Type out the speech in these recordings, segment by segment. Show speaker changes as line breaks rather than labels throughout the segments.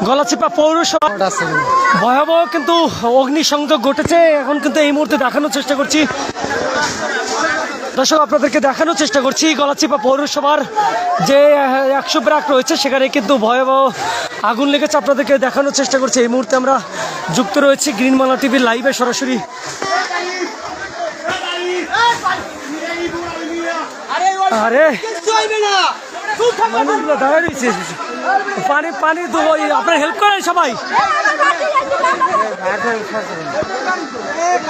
গলাচিপা পৌরসভা ভয়াবহ কিন্তু অগ্নিসংযোগ ঘটেছে। এখন কিন্তু এই মুহূর্তে দেখানোর চেষ্টা করছি দর্শক, আপনাদেরকে দেখানোর চেষ্টা করছি গলাচিপা পৌরসভার যে 100 ব্রাক রয়েছে সেখানে কিন্তু ভয়াবহ আগুন লেগেছে। আপনাদেরকে দেখানোর চেষ্টা করছি। এই মুহূর্তে আমরা যুক্ত রয়েছি গ্রিনবাংলা টিভির লাইভে সরাসরি। আরে মানুষগুলো দাঁড়িয়ে রয়েছে, পানি পানি আপনারা হেল্প করেন সবাই।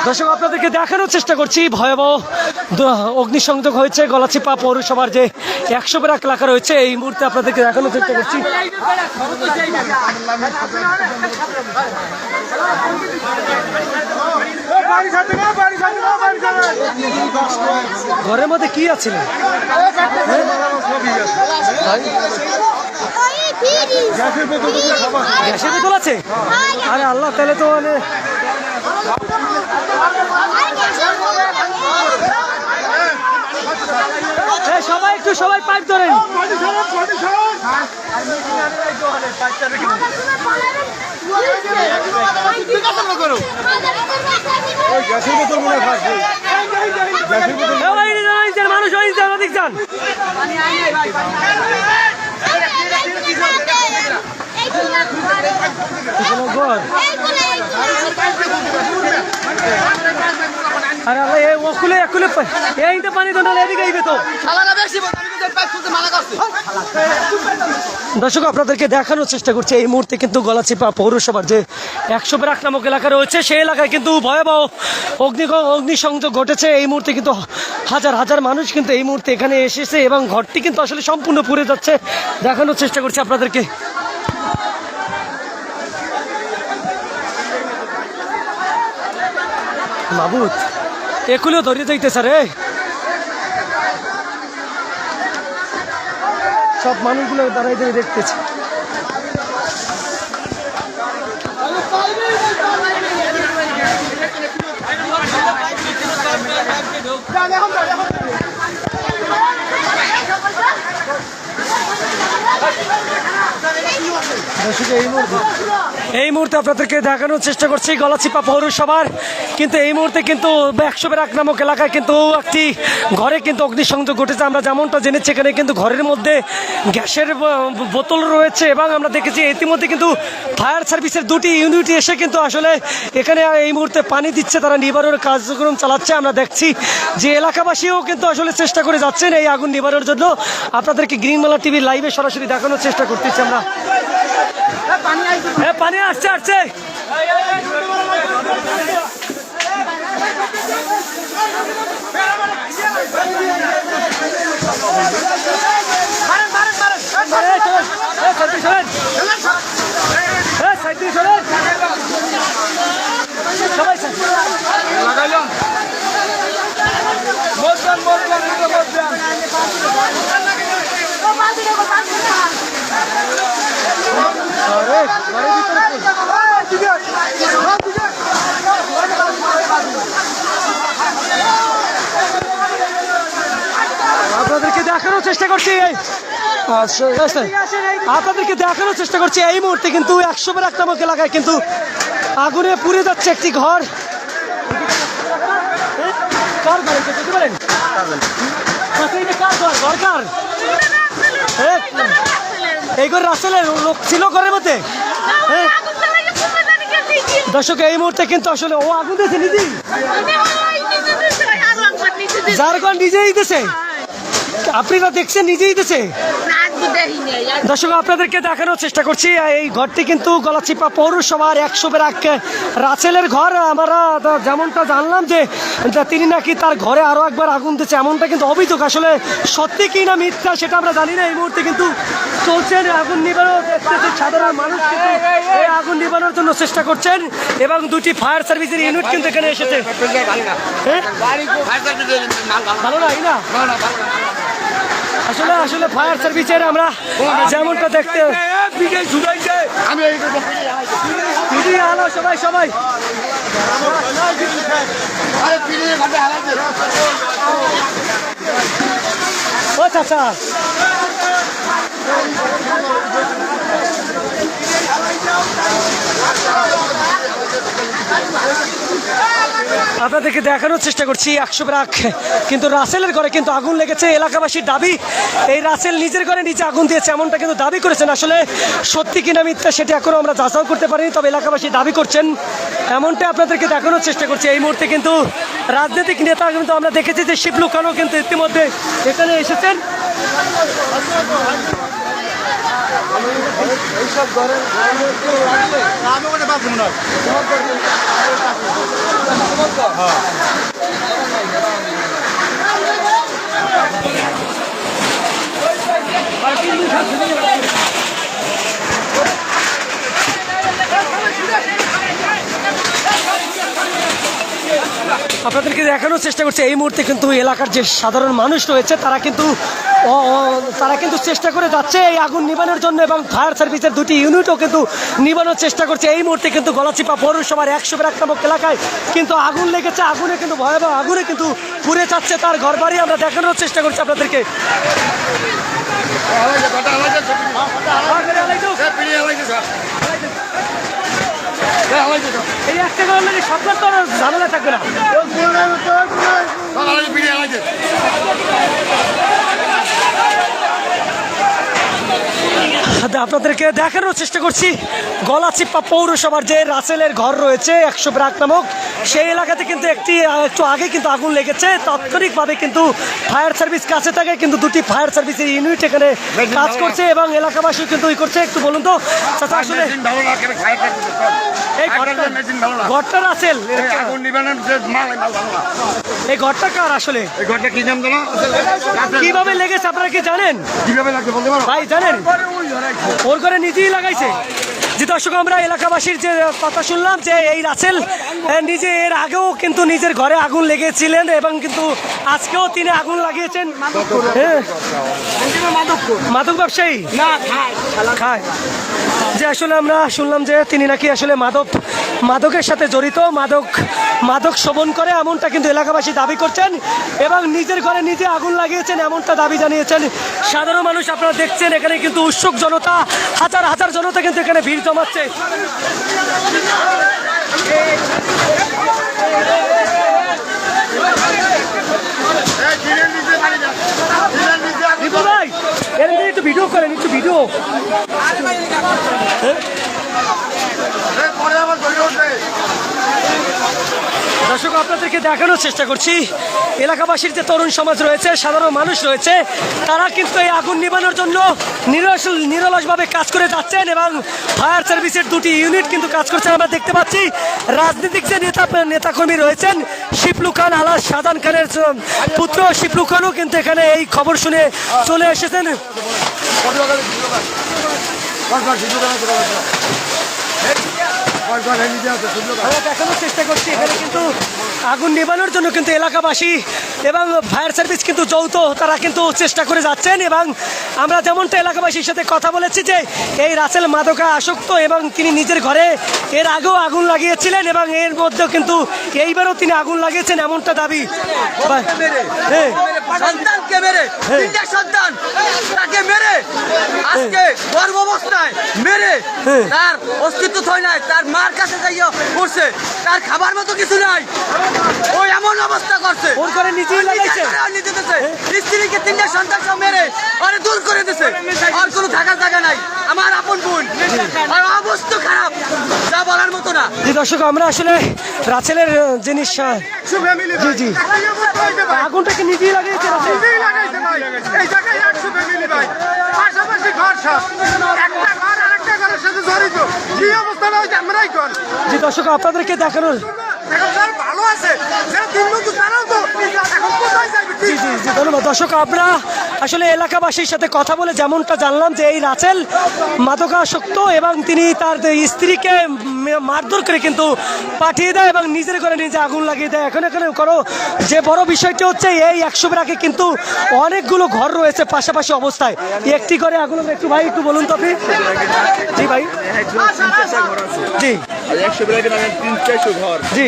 দর্শক, আপনাদেরকে দেখানোর চেষ্টা করছি ভয়াবহ অগ্নিসংযোগ হয়েছে গলাচিপা পৌরসভার যে 100 ব্রাক এলাকা রয়েছে। এই মুহূর্তে আপনাদেরকে দেখানোর চেষ্টা করছি। ঘরের মধ্যে কি আছে? গ্যাসের বোতল আছে? আরে আল্লাহ, তাহলে তো মানে সবাই একটু সবাই পাইপ ধরেন। মানুষ অধিক যান। আরে আল্লাহ, এই ওকুলে একুলে এইটা পানি তো নালে এদিকে আইবে তো। দর্শক, আপনাদেরকে দেখানোর চেষ্টা করছি এই মুহূর্তে কিন্তু গলাচিপা পৌরসভার যে 100 ব্রাক নামক এলাকা রয়েছে সেই এলাকায় কিন্তু ভয়াবহ অগ্নিসংযোগ ঘটেছে। এই মুহূর্তে কিন্তু হাজার হাজার মানুষ কিন্তু এই মুহূর্তে এখানে এসেছে এবং ঘরটি কিন্তু আসলে সম্পূর্ণ পুড়ে যাচ্ছে। দেখানোর চেষ্টা করছি আপনাদেরকে। মাবুদ একুলেও ধরিয়ে যাইতেছে রে, সব মানুষগুলো দাঁড়াই দাঁড়িয়ে দেখতেছে। এই মুহূর্তে আপনাদেরকে দেখানোর চেষ্টা করছি গলাচিপা পৌরসভার কিন্তু এই মুহূর্তে কিন্তু 100 ব্রাক নামক এলাকায় কিন্তু একটি ঘরে কিন্তু অগ্নিসংযোগ ঘটেছে। আমরা যেমনটা জেনেছি এখানে কিন্তু ঘরের মধ্যে গ্যাসের বোতল রয়েছে এবং আমরা দেখেছি ইতিমধ্যে কিন্তু ফায়ার সার্ভিসের 2টি ইউনিট এসে কিন্তু আসলে এখানে এই মুহূর্তে পানি দিচ্ছে, তারা নিবারণের কার্যক্রম চালাচ্ছে। আমরা দেখছি যে এলাকাবাসীও কিন্তু আসলে চেষ্টা করে যাচ্ছেন এই আগুন নিবারণের জন্য। আপনাদেরকে গ্রিনবাংলা টিভির লাইভে সরাসরি দেখানোর চেষ্টা করতেছি আমরা। পানি আসছে আসছে আপনাদেরকে দেখানোর চেষ্টা করছি এই মুহূর্তে কিন্তু 100 ব্রাক নামক এলাকায় কিন্তু আগুনে পুড়ে যাচ্ছে একটি ঘর। কার ঘর দেখতে পারেন? এই ঘর রাসেলের লোক ছিল ঘরের মধ্যে। দর্শক, এই মুহূর্তে কিন্তু আসলে ও আগুন দিয়েছে নিজেই, যার ঘর নিজেই দিতেছে। আপনারা দেখছেন নিজেই দিতেছে। দর্শক, আপনাদেরকে দেখানোর চেষ্টা করছি এই ঘরটি কিন্তু গলাচিপা পৌরসভার 100 ব্রাক রাসেলের ঘর। আমরা যেমনটা জানলাম যে তিনি নাকি তার ঘরে আরো একবার আগুন দিচ্ছে, এমনটা কিন্তু অভিযোগ। আসলে সত্যি কি না মিথ্যা সেটা আমরা জানি না। এই মুহূর্তে কিন্তু চলছেন আগুন নিবারণ, দেখতেছেন সাধারণ মানুষ কিন্তু এই আগুন নিবানোর জন্য চেষ্টা করছেন এবং 2টি ফায়ার সার্ভিসের ইউনিট কিন্তু এখানে এসেছে। ভালো না আসলে আসলে ফায়ার সার্ভিসের আমরা যেমনটা দেখতে সবাই সবাই ও চাচা আপনাদেরকে দেখানোর চেষ্টা করছি 100 ব্রাক কিন্তু রাসেলের ঘরে কিন্তু আগুন লেগেছে। এলাকাবাসীর দাবি এই রাসেল নিজের ঘরে নিচে আগুন দিয়েছে এমনটা কিন্তু দাবি করেছেন। আসলে সত্যি কিনা মিথ্যা সেটা এখনো আমরা যাচাই করতে পারিনি, তবে এলাকাবাসী দাবি করছেন এমনটা আপনাদেরকে দেখানোর চেষ্টা করছি। এই মুহূর্তে কিন্তু রাজনৈতিক নেতা কিন্তু আমরা দেখেছি যে শিবলু খানও কিন্তু ইতিমধ্যে এখানে এসেছেন। আপনাদেরকে দেখানোর চেষ্টা করছে এই মুহূর্তে কিন্তু এলাকার যে সাধারণ মানুষ রয়েছে তারা কিন্তু চেষ্টা করে যাচ্ছে এই আগুন নিবানোর জন্য, এবং ফায়ার সার্ভিসের দুটি ইউনিটও কিন্তু নিবানোর চেষ্টা করছে। এই মুহূর্তে কিন্তু গলাচিপা পৌরসভার 100 ব্রাক নামক এলাকায় কিন্তু আগুন লেগেছে। আগুনে কিন্তু ভয়াবহ আগুনে কিন্তু পুড়ে যাচ্ছে তার ঘরবাড়ি। আমরা দেখানোর চেষ্টা করছি আপনাদেরকে। এই একটা গরমের সরকার তো ঝামেলা থাকবে না। আপনাদেরকে দেখানোর চেষ্টা করছি গলাচিপা পৌরসভার যে রাসেলের ঘর রয়েছে 100 ব্রাক নামক সেই এলাকাতে কিন্তু একটু আগে কিন্তু আগুন লেগেছে। তাৎক্ষণিকভাবে কিন্তু ফায়ার সার্ভিস কাছে থাকে, কিন্তু দুটি ফায়ার সার্ভিসের ইউনিট এখানে কাজ করছে এবং এলাকাবাসী কিন্তু করছে। একটু বলুন তো চাচা, আসলে এই ঘরটা রাসেল, এই ঘরটা কার আসলে, কিভাবে লেগেছে আপনারা কি জানেন? ভাই জানেন ওর ঘরে নিজেই লাগাইছে। যে দর্শক আমরা এলাকাবাসীর যে কথা শুনলাম যে এই রাসেল নিজে এর আগেও কিন্তু নিজের ঘরে আগুন লেগেছিলেন এবং কিন্তু আজকেও তিনি আগুন লাগিয়েছেন। মাদক ব্যবসায়ী খায়, যে আসলে আমরা শুনলাম যে তিনি নাকি আসলে মাদকের সাথে জড়িত, মাদক সেবন করে এমনটা কিন্তু এলাকাবাসী দাবি করছেন এবং নিজের ঘরে নিজে আগুন লাগিয়েছেন এমনটা দাবি জানিয়েছেন সাধারণ মানুষ। আপনারা দেখছেন এখানে কিন্তু উৎসুক জনতা, হাজার হাজার জনতা কিন্তু এখানে ভিড় জমাচ্ছে। ভাই এর একটু ভিডিও করেন, একটু ভিডিও। দর্শক আপনাদেরকে দেখানোর চেষ্টা করছি এলাকাবাসীর যে তরুণ সমাজ রয়েছে, সাধারণ মানুষ রয়েছে, তারা কিন্তু এই আগুন নিবানোর জন্য নিরলসভাবে কাজ করে যাচ্ছেন এবং ফায়ার সার্ভিসের দুটি ইউনিট কিন্তু কাজ করছেন। আমরা দেখতে পাচ্ছি রাজনৈতিক যে নেতাকর্মী রয়েছেন, শিবলু খান আলাস শাহজাহান খানের পুত্র শিবলু খানও কিন্তু এখানে এই খবর শুনে চলে এসেছেন। দেখানোর চেষ্টা করছি এখানে কিন্তু আগুন নিবানোর জন্য কিন্তু এলাকাবাসী এবং ফায়ার সার্ভিস কিন্তু যৌথ তারা কিন্তু চেষ্টা করে যাচ্ছেন এবং আমরা যেমনটা এলাকাবাসীর সাথে কথা বলেছি যে এই রাসেল মাদকা আসক্ত এবং তিনি নিজের ঘরে এর আগেও আগুন লাগিয়েছিলেন এবং এর মধ্যেও কিন্তু এইবারও তিনি আগুন লাগিয়েছেন এমনটা দাবি।
সন্তানকে মেরে, তিনটা সন্তান তাকে মেরে আজকে গর্ভাবস্থায় মেরে তার অস্তিত্ব থই নাই, তার মার কাছে যাইয়া করছে, তার খাবার মতো কিছু নাই, ওই এমন অবস্থা করছে
ওর করে নিজেই লাগাইছে,
স্ত্রীকে তিনটা সন্তান সব মেরে আরে দূর করে দিছে, আর কোনো থাকার জায়গা নাই। আমার আপন বোন আর অবস্থা খারাপ, যা বলার মতো না।
জি দর্শক আমরা আসলে রাসেলের জিনিস জি জি আগুনটাকে নিজেই লাগিয়েছে,
নিজেই লাগাইছে ভাই, এই জায়গায় 100 ফ্যামিলি ভাই, পাশাপাশি ঘর সব একটা ঘর আরেকটা ঘরের সাথে জড়িত, কি অবস্থা না হয়েছে আমরাই কর।
জি দর্শক আপনাদেরকে দেখানোর
ভালো আছে যারা দিন মজুর তারাও তো এখন কোথায় যাবে।
জি জি জি ধন্যবাদ। দর্শক আমরা আসলে এলাকাবাসীর সাথে কথা বলে যেমনটা জানলাম যে এই রাসেল মাদকাসক্ত এবং তিনি তার স্ত্রীকে মারধর করে কিন্তু পাঠিয়ে দেয় এবং নিজের ঘরে নিজে আগুন লাগিয়ে দেয়। এখানে করো যে বড় বিষয়টি হচ্ছে এই 100 ব্রাকে কিন্তু অনেকগুলো ঘর রয়েছে পাশাপাশি অবস্থায়, একটি ঘরে আগুন। একটু ভাই একটু বলুন তো আপনি। জি ভাই জি
100 ব্রাকের নামে 300-400 ঘর
জি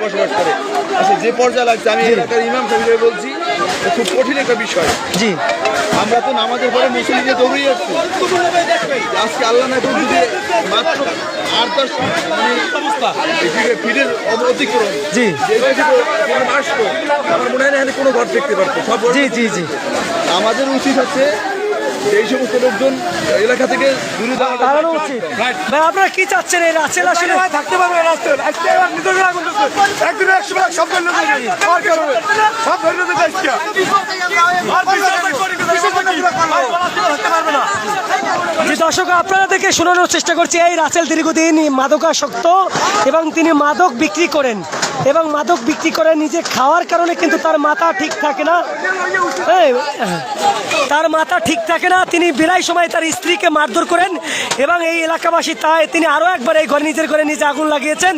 বসবাস করে। আচ্ছা যে পর্যায়ে লাগছে আমি এলাকার ইমাম সাহেবকে বলছি খুব কঠিন একটা বিষয়।
জি
আমরা তো নামাজের পরে মুসলিমকে দৌড়িয়ে আসছি, আজকে আল্লাহ না যদি মাত্র 8 50 ফিটের অতিক্রম
জি
আসতো আমার মনে হয় না এখানে কোনো ঘর দেখতে পারতো সব ঘর
জি জি জি
আমাদের উচিত হচ্ছে যে এই সমস্ত লোকজন এলাকা থেকে দূরে যাওয়া
তাড়ানো উচিত। ভাই আপনারা কি চাচ্ছেন এই রাসেল আসলে
থাকতে পারবে রাস্তায় একদিন 100 ভাগ সব ধরে নিয়ে আর কি হবে সব ধরে নিয়ে যাচ্ছে
যে দর্শক আপনারা দেখে শোনানোর চেষ্টা করছি এই রাসেল দীর্ঘদিন মাদকাসক্ত এবং তিনি মাদক বিক্রি করেন এবং মাদক বিক্রি করে নিজে খাওয়ার কারণে কিন্তু তার মাথা ঠিক থাকে না এই, তার মাথা ঠিক থাকে না তিনি বিরাই সময় তার স্ত্রীকে মারধর করেন এবং এই এলাকাবাসী তাই তিনি আরও একবার এই ঘরে নিজের ঘরে নিজে আগুন লাগিয়েছেন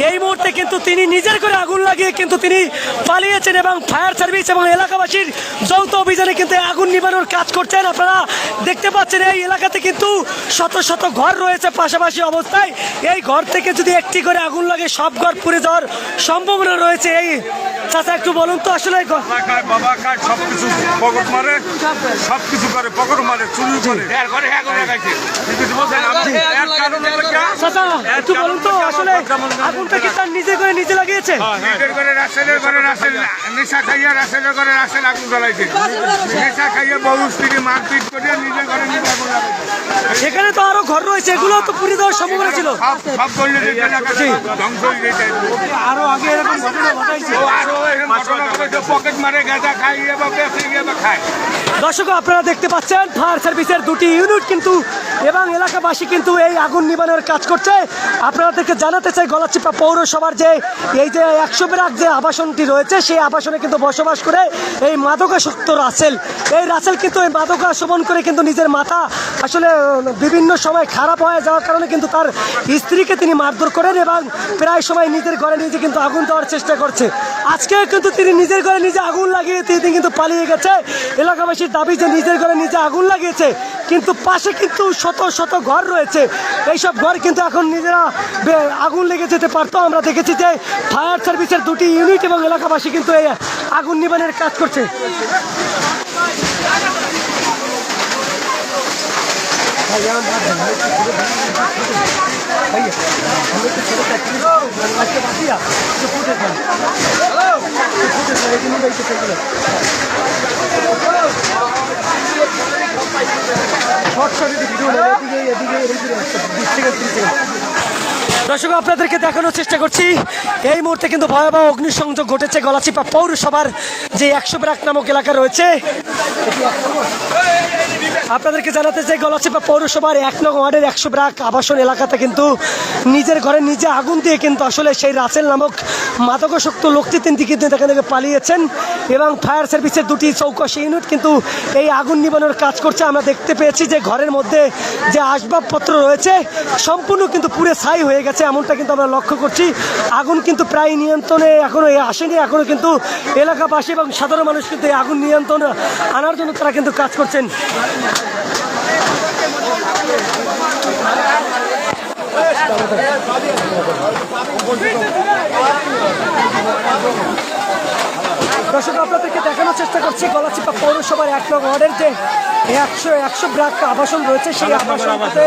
এই মুহূর্তে কিন্তু তিনি নিজের ঘরে আগুন লাগিয়ে কিন্তু তিনি পালিয়েছেন এবং ফায়ার সার্ভিস এবং এলাকাবাসীর যৌথ অভিযানে কিন্তু এই আগুন নিবানোর কাজ করছেন আপনারা দেখতে পাচ্ছেন এই এলাকাতে কিন্তু শত শত ঘর রয়েছে পাশাপাশি অবস্থায় এই ঘর থেকে যদি একটি করে আগুন লাগে সব ঘর পুড়ে যাওয়ার সম্ভাবনা রয়েছে এই চাচা একটু বলুন তো আসলে এই ঘর-
খায় বাবা খায় সবকিছু পকেট মারে সবকিছু করে পকেট মারে চুরি করে এর ঘরে আগুন লাগাইছে কিছু বলছেন আপনি এর কারণ হলো কি
চাচা একটু বলুন তো আসলে আগুনটা কি তার নিজের ঘরে নিজে লাগিয়েছে
নিজের ঘরে রাসেলের ঘরে রাসেল নেশা খাইয়া রাসেলের ঘরে রাসেল আগুন জ্বালাইছে নেশা খাইয়া বহু স্ত্রী মারপিট করে নিজের ঘরে নিজে আগুন লাগাইছে
এখানে তো আরো ঘর রয়েছে এগুলো তো পুড়ে দেওয়ার সম্ভাবনা ছিল
সব সব বললে যে এলাকা ধ্বংস হয়ে যেতে
আরো আগে এরকম ঘটনা ঘটাইছে
আরো এরকম ঘটনা ঘটেছে পকেট মারে গাঁজা খাইয়ে বা বেঁচে গিয়ে বা খায়
দর্শক আপনারা দেখতে পাচ্ছেন ফায়ার সার্ভিসের দুটি ইউনিট কিন্তু এবং এলাকাবাসী কিন্তু এই আগুন নিবানোর কাজ করছে আপনাদেরকে জানাতে চাই গলাচিপা পৌরসভার যে এই যে 100 ব্রাক যে আবাসনটি রয়েছে সেই আবাসনে কিন্তু বসবাস করে এই মাদকাসক্ত রাসেল এই রাসেল কিন্তু এই মাদকা সেবন করে কিন্তু নিজের মাথা আসলে বিভিন্ন সময় খারাপ হয়ে যাওয়ার কারণে কিন্তু তার স্ত্রীকে তিনি মারধর করেন এবং প্রায় সময় নিজের ঘরে নিজে কিন্তু আগুন দেওয়ার চেষ্টা করছে আজকে কিন্তু তিনি নিজের ঘরে নিজে আগুন লাগিয়ে তিনি কিন্তু পালিয়ে গেছে এলাকাবাসীর দাবি যে নিজের ঘরে নিজে আগুন লাগিয়েছে কিন্তু পাশে কিন্তু শত শত ঘর রয়েছে এইসব ঘর কিন্তু এখন নিজেরা আগুন লেগে যেতে পারতো আমরা দেখেছি যে ফায়ার সার্ভিসের দুটি ইউনিট এবং এলাকাবাসী কিন্তু এই আগুন নিবানের কাজ করছে দর্শক আপনাদেরকে দেখানোর চেষ্টা করছি এই মুহূর্তে কিন্তু ভয়াবহ অগ্নিসংযোগ ঘটেছে গলাচিপা পৌরসভার যে 100 ব্রাক নামক এলাকা রয়েছে আপনাদেরকে জানাতে চাই গলাচিপা পৌরসভার 1 নং ওয়ার্ডের 100 ব্রাক আবাসন এলাকাতে কিন্তু নিজের ঘরে নিজে আগুন দিয়ে কিন্তু আসলে সেই রাসেল নামক মাদকাসক্ত লোকটি তিনি কিন্তু এখান থেকে পালিয়েছেন এবং ফায়ার সার্ভিসের দুটি চৌকশি ইউনিট কিন্তু এই আগুন নিবানোর কাজ করছে আমরা দেখতে পেয়েছি যে ঘরের মধ্যে যে আসবাবপত্র রয়েছে সম্পূর্ণ কিন্তু পুরো ছাই হয়ে গেছে এমনটা কিন্তু আমরা লক্ষ্য করছি আগুন কিন্তু প্রায় নিয়ন্ত্রণে এখনো আসেনি এখনো কিন্তু এলাকাবাসী এবং সাধারণ মানুষ কিন্তু এই আগুন নিয়ন্ত্রণ আনার জন্য তারা কিন্তু কাজ করছেন দর্শক আপনাদেরকে দেখানোর চেষ্টা করছি গলাচিপা পৌরসভার 1 নং ওয়ার্ডের যে 100 ব্রাক আবাসন রয়েছে সেই আবাসনটাতে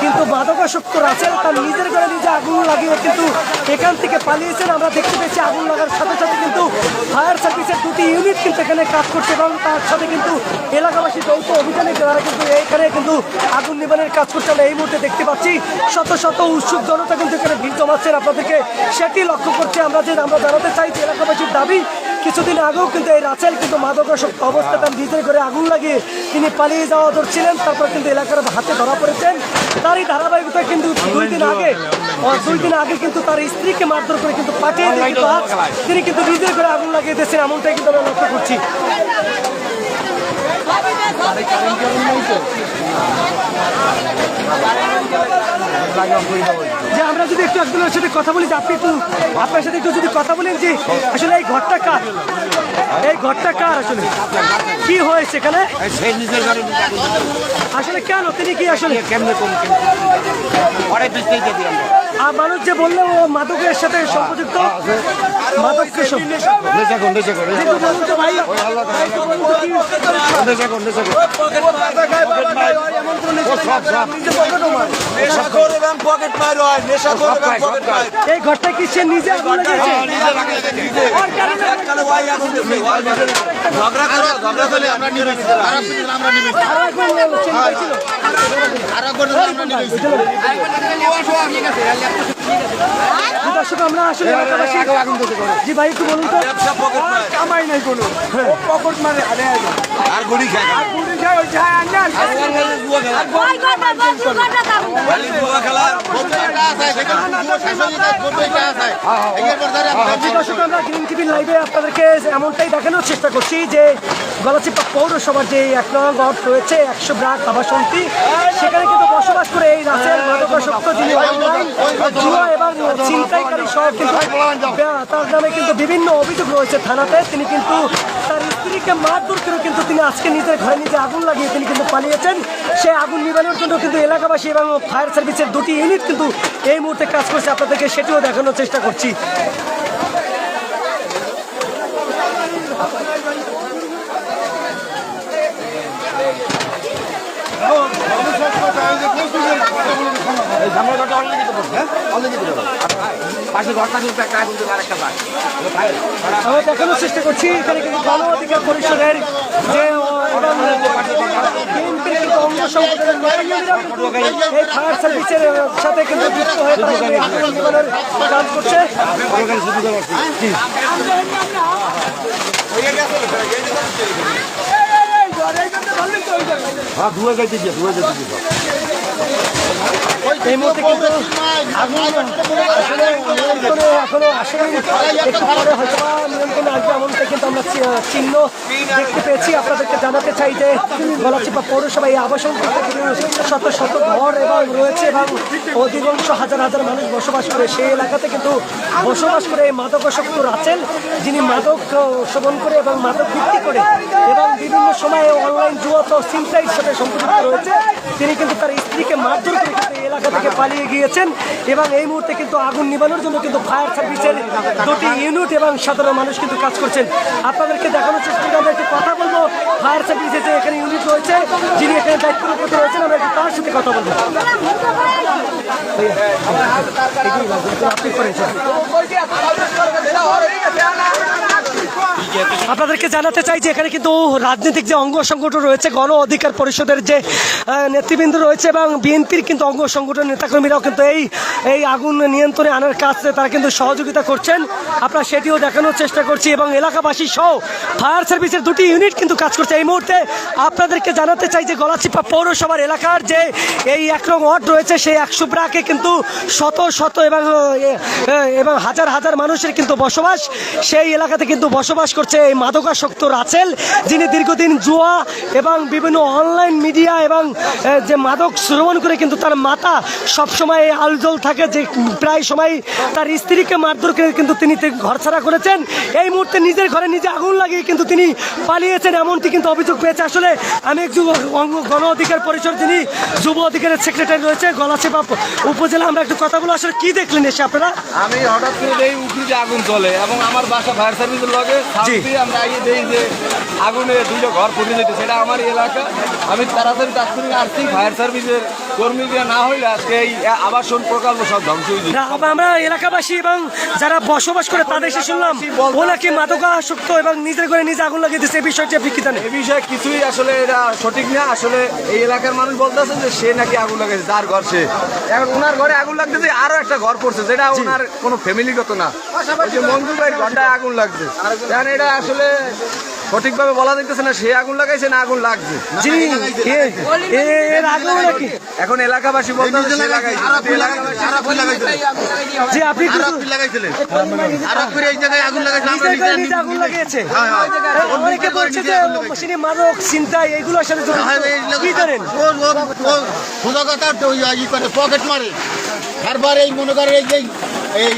কিন্তু মাদকাসক্ত রাসেল তার নিজের ঘরে নিজে আগুন লাগিয়ে কিন্তু এখান থেকে পালিয়েছেন আমরা দেখতে পেয়েছি আগুন লাগার সাথে সাথে কিন্তু ফায়ার সার্ভিসের দুটি ইউনিট কিন্তু এখানে কাজ করছে এবং তার সাথে কিন্তু এলাকাবাসী যৌথ অভিযানে যারা কিন্তু এখানে কিন্তু আগুন নিবানের কাজ করছে আমরা এই মুহূর্তে দেখতে পাচ্ছি শত শত উৎসুক জনতা কিন্তু এখানে ভিড় জমাচ্ছেন আপনাদেরকে সেটি লক্ষ্য করছে আমরা জানাতে চাই যে এলাকাবাসীর দাবি কিছুদিন আগেও কিন্তু এই রাসেল কিন্তু মাদকাসক্ত অবস্থায় তার নিজের ঘরে আগুন লাগিয়ে তিনি পালিয়ে যাওয়া ধরছিলেন তারপর কিন্তু এলাকার হাতে ধরা পড়েছেন তারই ধারাবাহিকতায় কিন্তু 2 দিন আগে কিন্তু তার স্ত্রীকে মারধর করে কিন্তু পাঠিয়ে দিয়ে কিন্তু আজ তিনি কিন্তু নিজের ঘরে আগুন লাগিয়ে দিয়েছেন এমনটাই কিন্তু আমরা লক্ষ্য করছি যে আমরা যদি একটু একজনের সাথে কথা বলি যে আপনি একটু আপনার সাথে একটু যদি কথা বলেন যে আসলে এই ঘরটা কার আসলে কি হয়েছে এখানে আসলে কেন তিনি কি আসলে আর মানুষ যে বললে ও মাদকের সাথে সম্পযুক্ত, মাদক কৃষক বলুন তো ভাই, এই ঘরটা কি সে নিজে আগুন লাগিয়েছে? দর্শক আমরা আসলে এলাকাবাসী, জি ভাই একটু বলুন তো।
কামাই নাই কোনো, পকেট মারে
আর গুড়ি খায়
ওই যায় আন্নার
দর্শক আমরা গ্রিন টিভি লাইভে আপনাদেরকে এমনটাই দেখানোর চেষ্টা করছি যে গলাচিপা পৌরসভার যে 1 নং ওয়ার্ড রয়েছে 100 ব্রাক আবাসনটি, সেখানে কিন্তু বসবাস করে এই রাতের মাদকাসক্ত যিনি অনলাইন জুয়া এবং ছিনতাইকারী সহ কিন্তু তার নামে কিন্তু বিভিন্ন অভিযোগ রয়েছে থানাতে। তিনি কিন্তু তার স্ত্রীকে মারধর করে কিন্তু তিনি আজকে নিজের ঘরে নিজে আগুন লাগিয়ে তিনি কিন্তু পালিয়েছেন। সেই আগুন নিবানোর জন্য কিন্তু এলাকাবাসী এবং ফায়ার সার্ভিসের 2টি ইউনিট কিন্তু এই মুহূর্তে কাজ করছে, আপনাদেরকে সেটিও দেখানোর চেষ্টা করছি। আমরা দেখানোর চেষ্টা করছি এখানে কিন্তু গণ অধিকার পরিষদের যে অঙ্গ সংগঠনের এই ফায়ার সার্ভিসের সাথে কিন্তু যুক্ত হয়ে কাজ করছে। এই মুহূর্তে কিন্তু আগুন এখনো আসেনি, একটু পরে হয়তো নিয়ন্ত্রণে আসবে এমনটা কিন্তু আমরা চিহ্ন দেখতে পেয়েছি। আপনাদেরকে জানাতে চাই যে গলাচিপা পৌরসভা এই আবাসনটিতে শত শত ঘর এবং রয়েছে এবং অধিকাংশ হাজার হাজার মানুষ বসবাস করে। সেই এলাকাতে কিন্তু বসবাস করে এই মাদকাসক্ত রাচেল, যিনি মাদক সেবন করে এবং মাদক বিক্রি করে এবং বিভিন্ন সময়ে অনলাইন জুয়া তো ছিনতাইয়ের সাথে সম্পৃক্ত রয়েছে, তিনি কিন্তু তার স্ত্রীকে মারধর করে কিন্তু এই এলাকা থেকে পালিয়ে গিয়েছেন। এবং এই মুহূর্তে কিন্তু আগুন নিবানোর জন্য কিন্তু ফায়ার সার্ভিসের 2টি ইউনিট এবং সাধারণ মানুষ কিন্তু কাজ করছেন। আপনাদেরকে দেখানোর চেষ্টা করে আমরা একটু কথা বলবো ফায়ার সার্ভিসের যে এখানে ইউনিট রয়েছে, যিনি এখানে দায়িত্বরত রয়েছেন, আমরা একটু তার সাথে কথা বলবো। আপনি করেছেন, আপনাদেরকে জানাতে চাই যে এখানে কিন্তু রাজনৈতিক যে অঙ্গ সংগঠন রয়েছে, গণ অধিকার পরিষদের যে নেতৃবৃন্দ রয়েছে এবং বিএনপির কিন্তু অঙ্গ সংগঠন নেতাকর্মীরাও কিন্তু এই আগুন নিয়ন্ত্রণে আনার কাজে তারা কিন্তু সহযোগিতা করছেন। আমরা সেটিও দেখানোর চেষ্টা করছি এবং এলাকাবাসী সহ ফায়ার সার্ভিসের 2টি ইউনিট কিন্তু কাজ করছে। এই মুহূর্তে আপনাদেরকে জানাতে চাই যে গলাচিপা পৌরসভার এলাকার যে এই 1 নং ওয়ার্ড রয়েছে সেই 100 ব্রাকে কিন্তু শত শত এবং হাজার হাজার মানুষের কিন্তু বসবাস। সেই এলাকাতে কিন্তু বসবাস করছে এই মাদকাসক্ত রাচেল, যিনি দীর্ঘদিন জুয়া এবং বিভিন্ন অনলাইন মিডিয়া এবং যে মাদক সেবন করে কিন্তু তার মাথা সবসময় আলজল থাকে, যে প্রায় সময় তার স্ত্রীকে মারধর করে কিন্তু তিনি ঘর ছাড়া করেছেন। এই মুহূর্তে নিজের ঘরে নিজে আগুন লাগিয়ে কিন্তু তিনি পালিয়েছেন, এমনটি কিন্তু অভিযোগ পেয়েছে। আসলে আমি একজন গণ অধিকার পরিষদ যিনি যুব অধিকারের সেক্রেটারি রয়েছে গলাচিপা উপজেলা, আমরা একটু কথা বলে আসলে কি দেখলেন এসে আপনারা?
আমি হঠাৎ করে দেখি উঠি যে আগুন চলে এবং আমার বাসা ফায়ার সার্ভিসের লগে আমরা আগে দেখি যে আগুনে 2টা ঘর পুড়ে যেতে, সেটা আমার এলাকা। আমি তাড়াতাড়ি তাৎক্ষণিক আসছি, ফায়ার সার্ভিসের কর্মীরা না হইলে আজকে এই আবাসন প্রকল্প সব ধ্বংস হয়ে যেত।
আমরা এলাকাবাসী এবং যারা বসবাস করে তাদের এসে শুনলাম ওরা কি মাদকাসক্ত এবং নিজের ঘরে নিজে আগুন লাগিয়ে দিচ্ছে, এই বিষয়টি আপনি কি জানেন?
এই বিষয়ে কিছুই আসলে এটা সঠিক না। আসলে এই এলাকার মানুষ বলতেছেন যে সে নাকি আগুন লাগাইছে, যার ঘর সে। এখন ওনার ঘরে আগুন লাগতেছে, আরো একটা ঘর পড়ছে যেটা ওনার কোনো ফ্যামিলিগত না, ওই যে মঞ্জুর ভাইয়ের ঘরটায় আগুন লাগছে। কারণ এটা আসলে সঠিকভাবে বলা যাইতেছে না সে আগুন লাগাইছে না আগুন লাগছে। এখন এলাকাবাসী বলতেছে সে লাগাইছে।
জি, আপনি অনেকে বলছে যে মাদক ছিনতাই এগুলোর সাথে কি জানেন?
পকেট মারে
হারবার এই মনে করে এই যে এই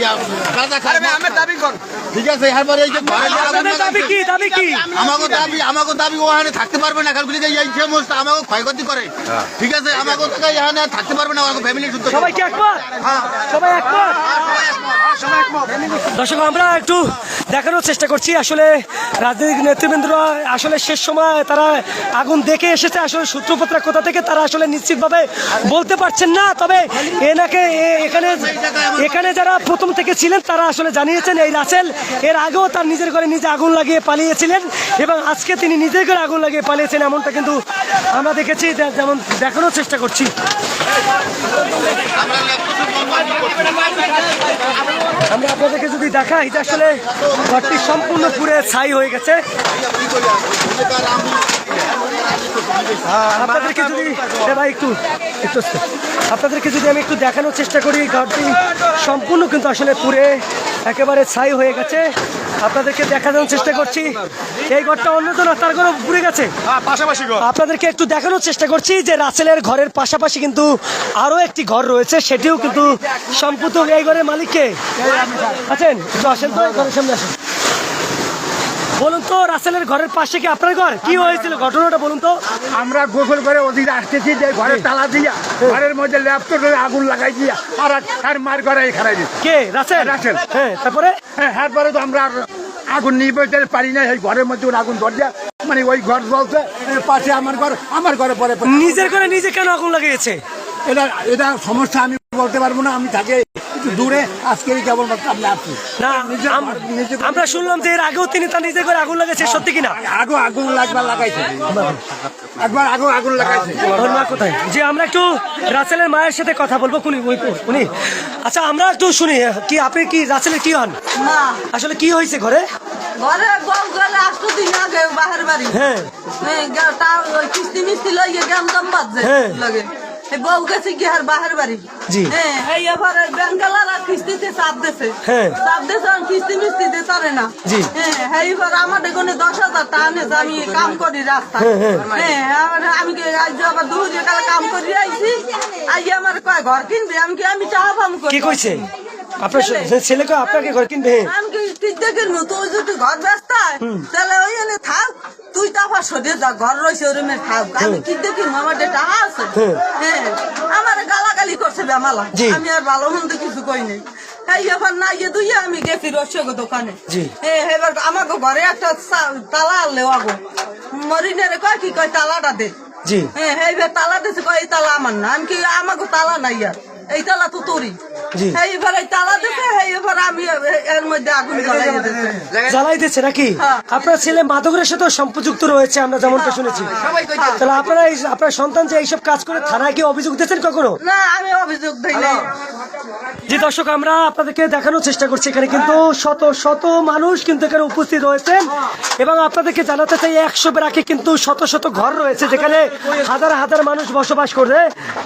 গাঁজা খায়
আমার দাবি কর
ঠিক আছে হারবার এই যে
আপনাদের দাবি কি
আমাকে দাবি ওখানে থাকতে পারবে না কারণ এই সমস্ত আমাকে ক্ষয়ক্ষতি করে ঠিক আছে আমাকে এখানে থাকতে পারবে না আমাকে ফ্যামিলি শুদ্ধ
সবাই কি একমত? সবাই একমত? দর্শক আমরা একটু দেখানোর চেষ্টা করছি আসলে রাজনৈতিক নেতৃবৃন্দরা আসলে শেষ সময় তারা আগুন দেখে এসেছে আসলে সূত্রপাত কোথা থেকে তারা আসলে নিশ্চিতভাবে বলতে পারছেন না তবে এখানে যারা প্রথম থেকে ছিলেন তারা আসলে জানিয়েছেন এই রাসেল এর আগেও তার নিজের ঘরে নিজে আগুন লাগিয়ে পালিয়েছিলেন এবং আজকে তিনি নিজের ঘরে আগুন লাগিয়ে পালিয়েছেন এমনটা কিন্তু আমরা দেখেছি যেমন দেখানোর চেষ্টা করছি আমরা আপনাদেরকে যদি দেখাই যে আসলে ঘরটি সম্পূর্ণ পুরে ছাই হয়ে গেছে আপনাদেরকে যদি ভাই একটু আপনাদেরকে যদি আমি একটু দেখানোর চেষ্টা করি ঘরটি সম্পূর্ণ কিন্তু আসলে পুরে একেবারে ছাই হয়ে গেছে আপনাদেরকে দেখানোর চেষ্টা করছি এই ঘরটা অন্যজন তার ঘরে পুড়ে গেছে
পাশাপাশি
আপনাদেরকে একটু দেখানোর চেষ্টা করছি যে রাসেলের ঘরের পাশাপাশি কিন্তু আরো একটি ঘর রয়েছে সেটিও কিন্তু সম্পূর্ণ এই ঘরের মালিককে আছেন একটু আসেন তো ঘরের সামনে আসেন বলুন তো রাসেলের ঘরের পাশে কি আপনার ঘর কি হয়েছিল ঘটনাটা বলুন তো
আমরা গোসল করে ওদিকে আসতেছি যে ঘরের তালা দিয়া ঘরের মধ্যে ল্যাপটপে আগুন লাগাই দিয়া আর মার ঘরে খারাই দিচ্ছি
কে রাসেল
রাসেল।
হ্যাঁ তারপরে
হ্যাঁ পরে তো আমরা আর আগুন নিয়ে পারি না এই ঘরের মধ্যে আগুন ধর দিয়া মানে ওই ঘর জ্বলছে পাশে আমার ঘরে পরে
নিজের ঘরে নিজে কেন আগুন লাগিয়েছে
এটা সমস্যা আমি বলতে পারবো না আমি থাকি একটু দূরে আজকেই কেবলমাত্র আপনি আসছি
না আমরা শুনলাম যে এর আগেও তিনি তার নিজের ঘরে আগুন লাগাইছে সত্যি কিনা
আগুন লাগাইছে একবার আগুন লাগাইছে
ওর মা কোথায় যে আমরা একটু রাসেলের মায়ের সাথে কথা বলবো উনি আচ্ছা আমরা একটু শুনি কি আপনি কি রাসেলের কি হন
না
আসলে কি হয়েছে ঘরে
ঘরে বউ গেলে আসতো দিন আগে বাহার বাড়ি
হ্যাঁ
কিস্তি মিস্তি লইয়ে গেম দম বাজছে
হ্যাঁ।
লাগে এই বউ গেছে কি আর বাহার বাড়ি
জি।
হ্যাঁ এই এবার বেঙ্গালার কিস্তিতে চাপ দিছে
হ্যাঁ।
চাপ দিছে আর কিস্তি মিস্তি দিতে পারে না
জি।
হ্যাঁ এইবার আমার এখানে 10,000 টাকা নিয়েছে আমি কাম করি রাস্তায় হ্যাঁ আমি আজ আবার দুপুরে কালে কাম করি আইছি আজ আমার কয় ঘর কিনবে আমি চাহা ফাম করি
কি কইছে আপনার ছেলেকে আপনাকে ঘর কিনবে
আমি কি দেখে তুই যদি ঘর ব্যস্ত তাহলে ওই এনে থাক তুই তাফা সরিয়ে যা ঘর রয়েছে ওই রুমে থাক আমি কি দেখি আমার টাকা আছে হ্যাঁ আমার গালাগালি করছে বেমালা
জি।
আমি আর ভালো মন্দ কিছু কই নাই এই এবার না ইয়ে দুই আমি গেছি রসিক দোকানে
জি।
এবার আমাকে ঘরে একটা তালা আনলে আগো মরিনের কয় কি কয় তালাটা দে
জি।
হ্যাঁ এইবার তালা দিছে কয় এই তালা আমার না আমি কি আমাকে তালা নাই আর এই তালা তো তোরই
জি।
এইবার এই তালা দিছে এইবার আমি এর মধ্যে আগুন জ্বালাই দিতে
জ্বালাই দিচ্ছে নাকি
হ্যাঁ।
আপনার ছেলে মাদকের সাথে সম্পৃক্ত রয়েছে আমরা যেমনটা শুনেছি তাহলে আপনারা আপনার সন্তান যে এইসব কাজ করে থানায় কি অভিযোগ দিয়েছেন কখনো
না আমি অভিযোগ দিই না
যে দর্শক আমরা আপনাদেরকে দেখানোর চেষ্টা করছি এখানে কিন্তু শত শত মানুষ কিন্তু এখানে উপস্থিত রয়েছেন এবং আপনাদেরকে জানাতে চাই 100 ব্রাকে কিন্তু শত শত ঘর রয়েছে যেখানে হাজার হাজার মানুষ বসবাস করে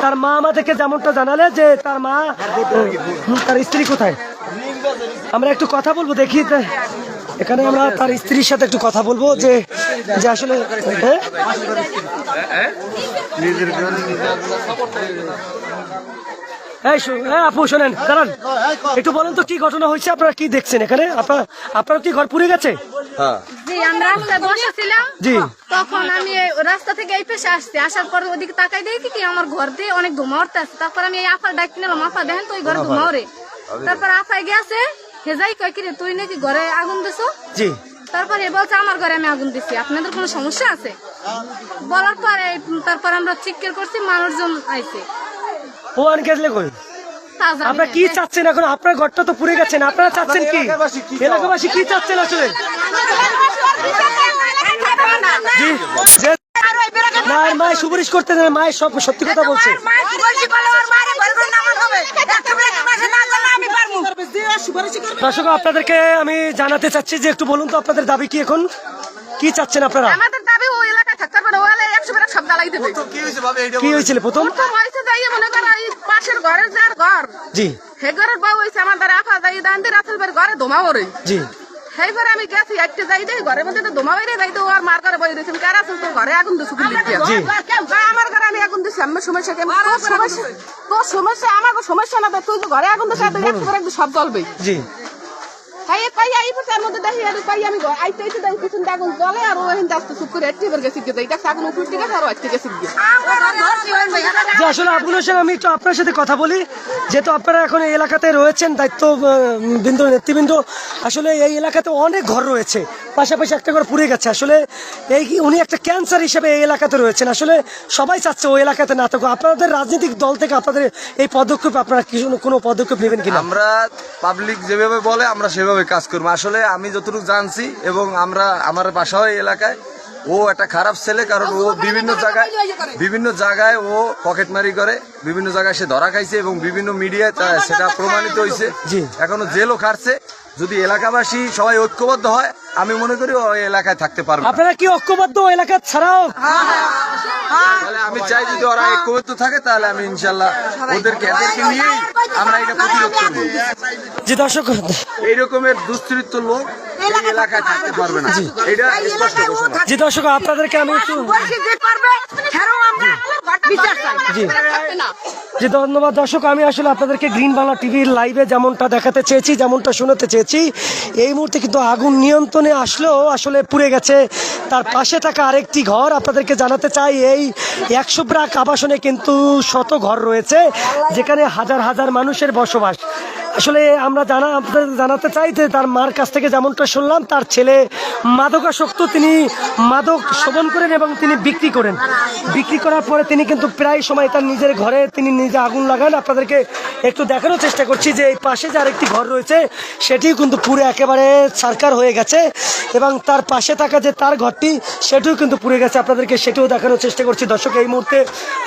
তার মা আমাদেরকে যেমনটা জানালে যে তার মা তার স্ত্রী কোথায় আমরা একটু কথা বলবো দেখি এখানে আমরা তার স্ত্রীর সাথে একটু কথা বলবো যে আসলে আপু শোনেন দাঁড়ান একটু বলেন তো কি ঘটনা হয়েছে আপনারা কি দেখছেন এখানে আপনার কি ঘর পুড়ে গেছে
জি আমরা রাস্তায় বসেছিলাম
জি।
তখন আমি এই রাস্তা থেকে এই পেশে আসছি আসার পর ওদিকে তাকাই দেখি কি আমার ঘর দিয়ে অনেক ধোঁয়া উঠতে আসছে তারপর আমি এই আফার ডাক নিলাম আফা দেখেন তো ওই ঘরে ধোঁয়া ওরে তারপর আফাই গেছে হেজাই কয় কিরে তুই নাকি ঘরে আগুন দিছো
জি
তারপর এ বলছে আমার ঘরে আমি আগুন দিছি আপনাদের কোনো সমস্যা আছে বলার পরে তারপর আমরা চিৎকার করছি মানুষজন আইছে
ও আর গেলে কই
তা জানি
আপনারা
না।
কি চাচ্ছেন এখন আপনার ঘরটা তো পুড়ে গেছেন আপনারা চাচ্ছেন কি এলাকাবাসী কি চাচ্ছেন আসলে জি যে- না আর মায়ের সুপারিশ করতে না মায়ের সব সত্যি কথা বলছে দর্শক আপনাদেরকে আমি জানাতে চাচ্ছি যে একটু বলুন তো আপনাদের দাবি কি এখন কি চাচ্ছেন আপনারা
আমাদের দাবি ওই এলাকায় থাকতে পারবে ওই এলাকায় 100 টাকা সব জ্বালাই দেবে
কি হয়েছে ভাবে এইটা
কি হয়েছিল প্রথম
তো হয়েছে যাইয়ে মনে করো এই পাশের ঘরের যার ঘর
জি
হে ঘরের বউ হয়েছে আমার দ্বারা আফা যাই দান দিয়ে রাতের বের ঘরে ধোমা ওরে
জি
সেইবার আমি গেছি একটা যাই দেই ঘরের মধ্যে তো দমা বাইরে যাই তো আর মার করে বই দিয়েছেন কারা আছে তো ঘরে আগুন দিছে কি লিখে আমার ঘরে আমি আগুন দিছি আমার সমস্যা কেমন তো সমস্যা আমার সমস্যা না তুই তো ঘরে আগুন দিছিস তুই একবার একদম সব জ্বলবে
জি
তাই পাই আই পড়তে মধ্যে দেখি আর পাই আমি আইতে আইতে দেখি কিছু আগুন জ্বলে আর ওই হিন্দা আস্তে চুপ করে একবার গেছি গিয়ে এটা আগুন উপর থেকে আর আইতে গেছি গিয়ে
যে আসলে আবুল হোসেন আমি একটু আপনার সাথে কথা বলি যেহেতু আপনারা এখন এই এলাকাতে রয়েছেন দায়িত্ব বিন্দু নেতৃবৃন্দ আসলে এই এলাকাতে অনেক ঘর রয়েছে পাশাপাশি একটা ঘর পুড়ে গেছে আসলে এই উনি একটা ক্যান্সার হিসেবে এই এলাকাতে রয়েছেন আসলে সবাই চাচ্ছে ওই এলাকাতে না থাকুক আপনাদের রাজনৈতিক দল থেকে আপনাদের এই পদক্ষেপ আপনারা কিছু কোনো পদক্ষেপ নেবেন কিনা
আমরা পাবলিক যেভাবে বলে আমরা সেভাবে কাজ করবো আসলে আমি যতটুকু জানছি এবং আমার বাসাও এই এলাকায় ও একটা খারাপ ছেলে কারণ ও বিভিন্ন জায়গায় ও পকেটমারি করে বিভিন্ন জায়গায় সে ধরা খাইছে এবং বিভিন্ন মিডিয়ায় সেটা প্রমাণিত হয়েছে এখনো জেলও খাটছে যদি এলাকাবাসী সবাই ঐক্যবদ্ধ হয় আমি মনে করি ওই এলাকায় থাকতে পারবো
আপনারা কি ঐক্যবদ্ধ এলাকা ছাড়াও
তাহলে আমি চাই যদি ওরা ঐক্যবদ্ধ থাকে তাহলে আমি ইনশাল্লাহ এদেরকে নিয়েই আমরা এটা প্রতিরোধ করবো
জি দর্শক
এই রকমের দুশ্চরিত্র লোক এই এলাকায় থাকতে পারবে না এটা স্পষ্ট ঘোষণা
জি দর্শক আপনাদেরকে আমি একটু জি ধন্যবাদ দর্শক আমি আসলে আপনাদেরকে গ্রিন বাংলা টিভির লাইভে যেমনটা দেখাতে চেয়েছি যেমনটা শোনাতে চেয়েছি এই মুহূর্তে কিন্তু আগুন নিয়ন্ত্রণে আসলেও আসলে পুড়ে গেছে তার পাশে থাকা আরেকটি ঘর আপনাদেরকে জানাতে চাই এই 100 ব্রাক আবাসনে কিন্তু শত ঘর রয়েছে যেখানে হাজার হাজার মানুষের বসবাস আসলে আমরা আপনাদের জানাতে চাই যে তার মার কাছ থেকে যেমনটা শুনলাম তার ছেলে মাদকাসক্ত তিনি মাদক সেবন করেন এবং তিনি বিক্রি করার পরে তিনি কিন্তু প্রায় সময় তার নিজের ঘরে তিনি নিজে আগুন লাগান আপনাদেরকে একটু দেখানোর চেষ্টা করছি যে এই পাশে যে আরেকটি ঘর রয়েছে সেটিও কিন্তু পুরো একেবারে ছারখার হয়ে গেছে এবং তার পাশে থাকা যে তার ঘরটি সেটিও কিন্তু পুড়ে গেছে আপনাদেরকে সেটিও দেখানোর চেষ্টা করছি দর্শক এই মুহূর্তে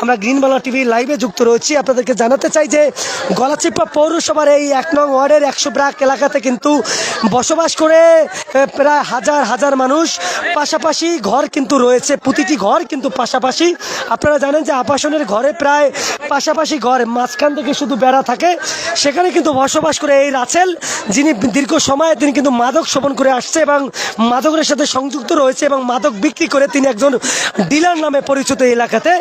আমরা গ্রিন বাংলা টিভি লাইভে যুক্ত রয়েছি আপনাদেরকে জানাতে চাই যে গলাচিপা পৌরসভার এই 1 নং ওয়ার্ডের 100 ব্রাক এলাকাতে কিন্তু বসবাস করে প্রায় হাজার হাজার মানুষ পাশাপাশি ঘর কিন্তু রয়েছে প্রতিটি ঘর কিন্তু পাশাপাশি আপনারা জানেন যে আবাসনের ঘরে প্রায় পাশাপাশি ঘর মাঝখান থেকে শুধু বেড়া থাকে সেখানে কিন্তু বসবাস করে এই রাসেল যিনি দীর্ঘ সময়ে তিনি কিন্তু মাদক সেবন করে আসছে এবং মাদকের সাথে সংযুক্ত রয়েছে এবং মাদক বিক্রি করে তিনি একজন ডিলার নামে পরিচিত এলাকাতে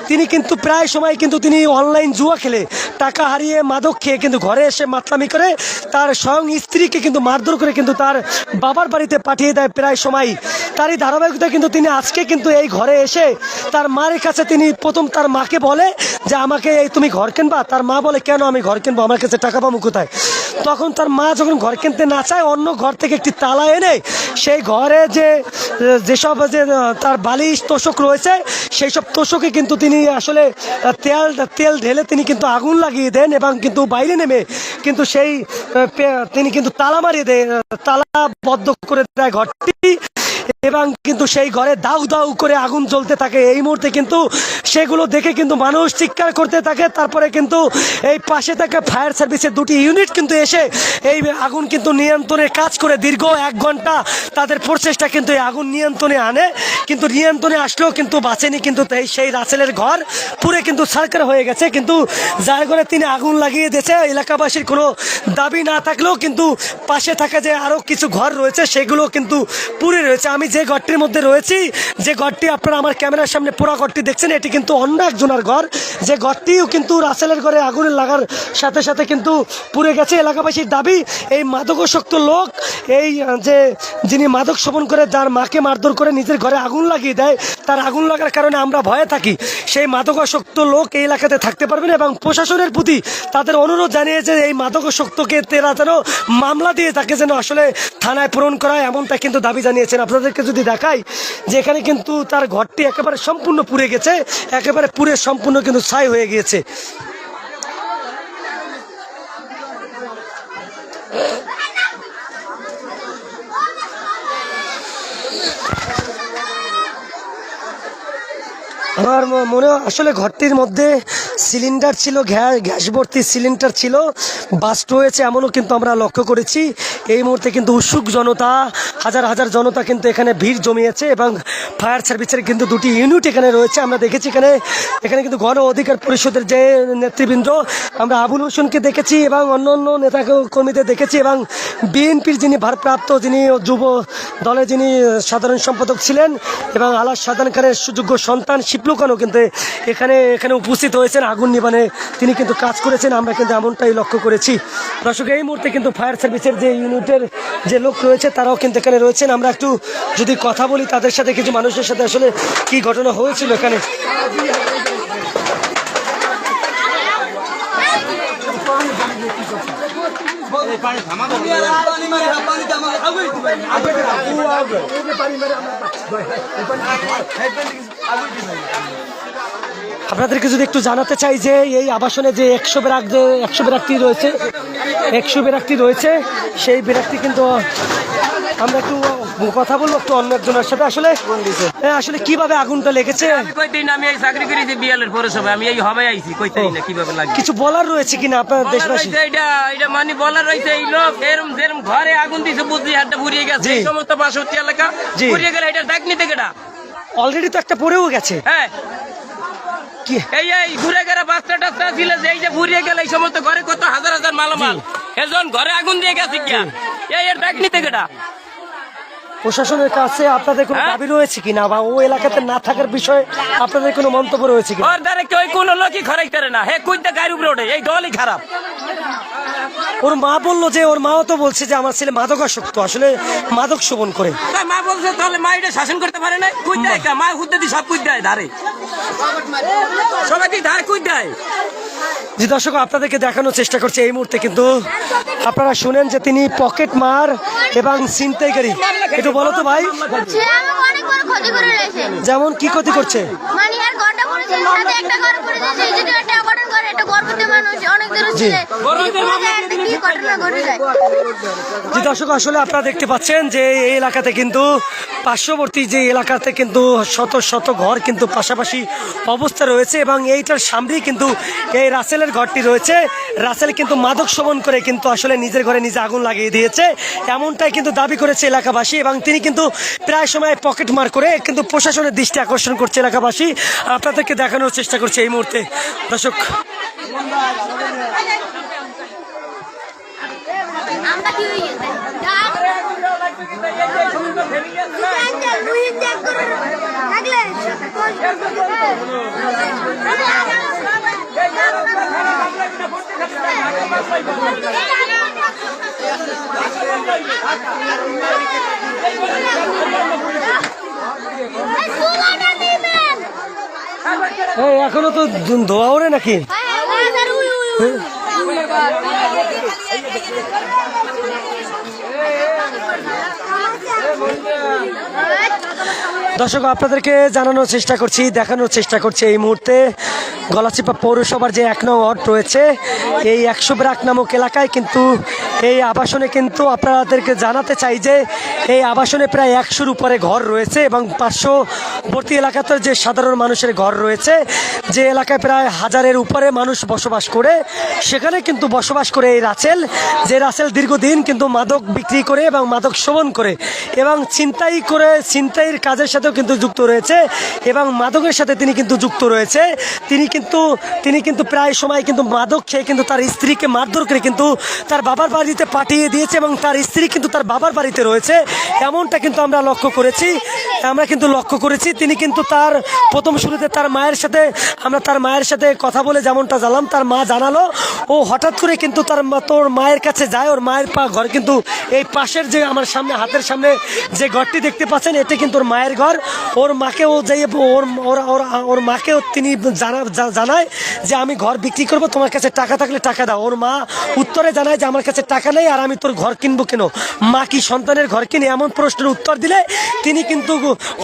তিনি কিন্তু প্রায় সময় কিন্তু তিনি অনলাইন জুয়া খেলে টাকা হারিয়ে মাদক খেয়ে কিন্তু ঘরে এসে মাতলামি করে তার স্বয়ং স্ত্রীকে কিন্তু মারধর করে কিন্তু তার বাবার বাড়িতে পাঠিয়ে দেয় প্রায় সময় তারই ধারাবাহিকতা কিন্তু তিনি আজকে কিন্তু এই ঘরে এসে তার মায়ের কাছে তিনি প্রথম তার মাকে বলে যে আমাকে এই তুমি ঘর কিনবা তার মা বলে কেন আমি ঘর কিনবো আমার কাছে টাকা পাবো কোথায় তখন তার মা যখন ঘর কিনতে না চায় অন্য ঘর থেকে একটি তালা এনে সেই ঘরে যেসব তার বালিশ তোষক রয়েছে সেই সব তোষকে কিন্তু তিনি আসলে তেল ঢেলে তিনি কিন্তু আগুন লাগিয়ে দেন এবং কিন্তু বাইরে নেমে কিন্তু সেই তিনি কিন্তু তালা মারিয়ে দেয় তালা বদ্ধ করে দেয় ঘরটি এবং কিন্তু সেই ঘরে দাউ দাউ করে আগুন জ্বলতে থাকে এই মুহূর্তে কিন্তু সেগুলো দেখে কিন্তু মানুষ চিৎকার করতে থাকে তারপরে কিন্তু এই পাশে থাকা ফায়ার সার্ভিসের 2টি ইউনিট কিন্তু এসে এই আগুন কিন্তু নিয়ন্ত্রণের কাজ করে দীর্ঘ 1 ঘন্টা তাদের প্রচেষ্টা কিন্তু এই আগুন নিয়ন্ত্রণে আনে কিন্তু নিয়ন্ত্রণে আসলেও কিন্তু বাঁচেনি কিন্তু সেই রাসেলের ঘর পুরে কিন্তু ছারখার হয়ে গেছে কিন্তু যার ঘরে তিনি আগুন লাগিয়ে দিয়েছে এলাকাবাসীর কোনো দাবি না থাকলেও কিন্তু পাশে থাকা যে আরও কিছু ঘর রয়েছে সেগুলো কিন্তু পুড়ে রয়েছে আমি যে ঘরটির মধ্যে রয়েছি যে ঘরটি আপনারা আমার ক্যামেরার সামনে পুরো ঘরটি দেখছেন এটি কিন্তু অন্য একজনের ঘর যে ঘরটিও কিন্তু রাসেলের ঘরে আগুন লাগার সাথে সাথে কিন্তু পুড়ে গেছে এলাকাবাসীর দাবি এই মাদকাসক্ত লোক এই যে যিনি মাদক সেবন করে যার মাকে মারধর করে নিজের ঘরে আগুন লাগিয়ে দেয় তার আগুন লাগার কারণে আমরা ভয়ে থাকি সেই মাদকাসক্ত লোক এই এলাকাতে থাকতে পারবেন এবং প্রশাসনের প্রতি তাদের অনুরোধ জানিয়েছে এই মাদকাসক্তকে তারা যেন মামলা দিয়ে তাকে যেন আসলে থানায় প্রেরণ করা এমনটা কিন্তু দাবি জানিয়েছেন আপনাদেরকে যদি দেখাই যে এখানে কিন্তু তার ঘরটি একেবারে সম্পূর্ণ পুড়ে গেছে একেবারে পুড়ে সম্পূর্ণ কিন্তু ছাই হয়ে গিয়েছে আমার মনে আসলে ঘরটির মধ্যে সিলিন্ডার ছিল, গ্যাস ভর্তি সিলিন্ডার ছিল, বাস্ট হয়েছে এমনও কিন্তু আমরা লক্ষ্য করেছি। এই মুহূর্তে কিন্তু উৎসুক জনতা, হাজার হাজার জনতা কিন্তু এখানে ভিড় জমিয়েছে এবং ফায়ার সার্ভিসের কিন্তু দুটি ইউনিট এখানে রয়েছে। আমরা দেখেছি এখানে কিন্তু গণ অধিকার পরিষদের যে নেতৃবৃন্দ, আমরা আবুল হোসেনকে দেখেছি এবং অন্য অন্য নেতা কর্মীদের দেখেছি এবং বিএনপির যিনি ভারপ্রাপ্ত, যিনি যুব দলের যিনি সাধারণ সম্পাদক ছিলেন এবং আলাস সাদান খানের সুযোগ্য সন্তান শিপলু খানও কিন্তু এখানে উপস্থিত হয়েছেন আগুন নিবানে। তিনি কিন্তু কাজ করেছেন, আমরা কিন্তু এমনটাই লক্ষ্য করেছি। দর্শক, এই মুহূর্তে কিন্তু ফায়ার সার্ভিসের যে ইউনিটের যে লোক রয়েছে তারাও কিন্তু এখানে রয়েছেন। আমরা একটু যদি কথা বলি তাদের সাথে, কিছু মানুষের সাথে আসলে কি ঘটনা হয়েছিল এখানে। আপনাদেরকে যদি একটু জানাতে চাই যে এই আবাসনে যে 100 ব্যারাকটি রয়েছে, সেই ব্যারাকটি কিন্তু আমরা একটু কথা বলবো একটু অন্য একজনের সাথে। আসলে কিভাবে আগুনটা লেগেছে?
আমি এই চাকরি করি যে বিয়ালের পৌরসভায়, আমি এই হবে আইছি কইতে না কিভাবে লাগে।
কিছু বলার রয়েছে কিনা আপনার দেশবাসী?
এটা মানে বলার রয়েছে, এই লোক যেরকম ঘরে আগুন দিছে বুঝলি হাতটা পুড়িয়ে গেছে, এই সমস্ত পার্শ্ববর্তী এলাকা পুড়িয়ে গেলে এটা দেখ নিতে কেটা
অলরেডি তো একটা পড়েও গেছে।
হ্যাঁ, এই ঘুরে গেলে বাচ্চা টাচ্চা ছিল যে এই যে পুড়িয়ে গেলে এই সমস্ত ঘরে কত হাজার হাজার মালামাল, এজন ঘরে আগুন দিয়ে গেছে কি এর দেখ নিতে কেটা?
প্রশাসনের কাছে আপনাদের কোনো দাবি রয়েছে কিনা, বা ও এলাকাতে না থাকার বিষয়ে আপনাদের কোনো মন্তব্য রয়েছে কিনা?
ওর দ্বারা কেউ কোনো লোকই খরাই করে না, হে কুইতে গাড়ি উপরে ওঠে, এই দলই খারাপ।
ওর মা বললো যে, ওর মাও তো বলছে যে আমার ছেলে মাদকাসক্ত, আসলে মাদক সেবন করে।
মা বলছে তাহলে মা এটা শাসন করতে পারে না, কুই দেয় মা হুদ্দে দিয়ে সব কুই দেয় ধারে, সবাইকে ধারে কুই দেয়।
যে দর্শক, আপনাদেরকে দেখানোর চেষ্টা করছে এই মুহূর্তে কিন্তু আপনারা শুনেন যে তিনি পকেট মার এবং ছিনতাইকারী। একটু বলো তো ভাই, যেমন কি ক্ষতি করছে? জি দর্শক, আসলে আপনারা দেখতে পাচ্ছেন যে এই এলাকাতে কিন্তু পার্শ্ববর্তী যে এলাকাতে কিন্তু শত শত ঘর কিন্তু পাশাপাশি অবস্থা রয়েছে এবং এইটার সামনেই কিন্তু এই রাসেলের ঘরটি রয়েছে। রাসেল কিন্তু মাদক সেবন করে কিন্তু আসলে নিজের ঘরে নিজে আগুন লাগিয়ে দিয়েছে, এমনটাই কিন্তু দাবি করেছে এলাকাবাসী এবং তিনি কিন্তু প্রায় সময় পকেট মার করে কিন্তু প্রশাসনের দৃষ্টি আকর্ষণ করছে এলাকাবাসী। আপনাদেরকে দেখানোর চেষ্টা করছে এই মুহূর্তে দর্শক। এখনো তো ধোয়া ওরে নাকি? দর্শক, আপনাদেরকে জানানোর চেষ্টা করছি, দেখানোর চেষ্টা করছি এই মুহূর্তে গলাচিপা পৌরসভার যে 1 নং ওয়ার্ড রয়েছে, এই 100 ব্রাক নামক এলাকায় কিন্তু এই আবাসনে কিন্তু আপনাদেরকে জানাতে চাই যে এই আবাসনে প্রায় 100-র উপরে ঘর রয়েছে এবং পার্শ্ববর্তী এলাকাতে যে সাধারণ মানুষের ঘর রয়েছে, যে এলাকায় প্রায় 1000-এর উপরে মানুষ বসবাস করে, সেখানে কিন্তু বসবাস করে এই রাসেল দীর্ঘদিন কিন্তু মাদক বিক্রি করে এবং মাদক সেবন করে এবং ছিনতাইয়ের কাজের সাথেও কিন্তু যুক্ত রয়েছে এবং মাদকের সাথে তিনি কিন্তু যুক্ত রয়েছে। তিনি কিন্তু প্রায় সময় কিন্তু মাদক খেয়ে কিন্তু তার স্ত্রীকে মারধর করে কিন্তু তার বাবার বাড়িতে পাঠিয়ে দিয়েছে এবং তার স্ত্রী কিন্তু তার বাবার বাড়িতে রয়েছে, এমনটা কিন্তু আমরা লক্ষ্য করেছি। তিনি কিন্তু তার প্রথম শুরুতে তার মায়ের সাথে কথা বলে যেমনটা জানলাম, তার মা জানালো ও হঠাৎ করে কিন্তু তোর মায়ের কাছে যায়। ওর মায়ের ঘর কিন্তু এই পাশের যে আমার সামনে হাতের সামনে যে ঘরটি দেখতে পাচ্ছেন, এটি কিন্তু ওর মায়ের ঘর। ওর মাকেও তিনি জানায় যে আমি ঘর বিক্রি করবো, তোমার কাছে টাকা থাকলে টাকা দাও। ওর মা উত্তরে জানায় যে আমার কাছে টাকা নেই আর আমি তোর ঘর কিনবো কেন, মা কি সন্তানের ঘর কিনে? এমন প্রশ্নের উত্তর দিলে তিনি কিন্তু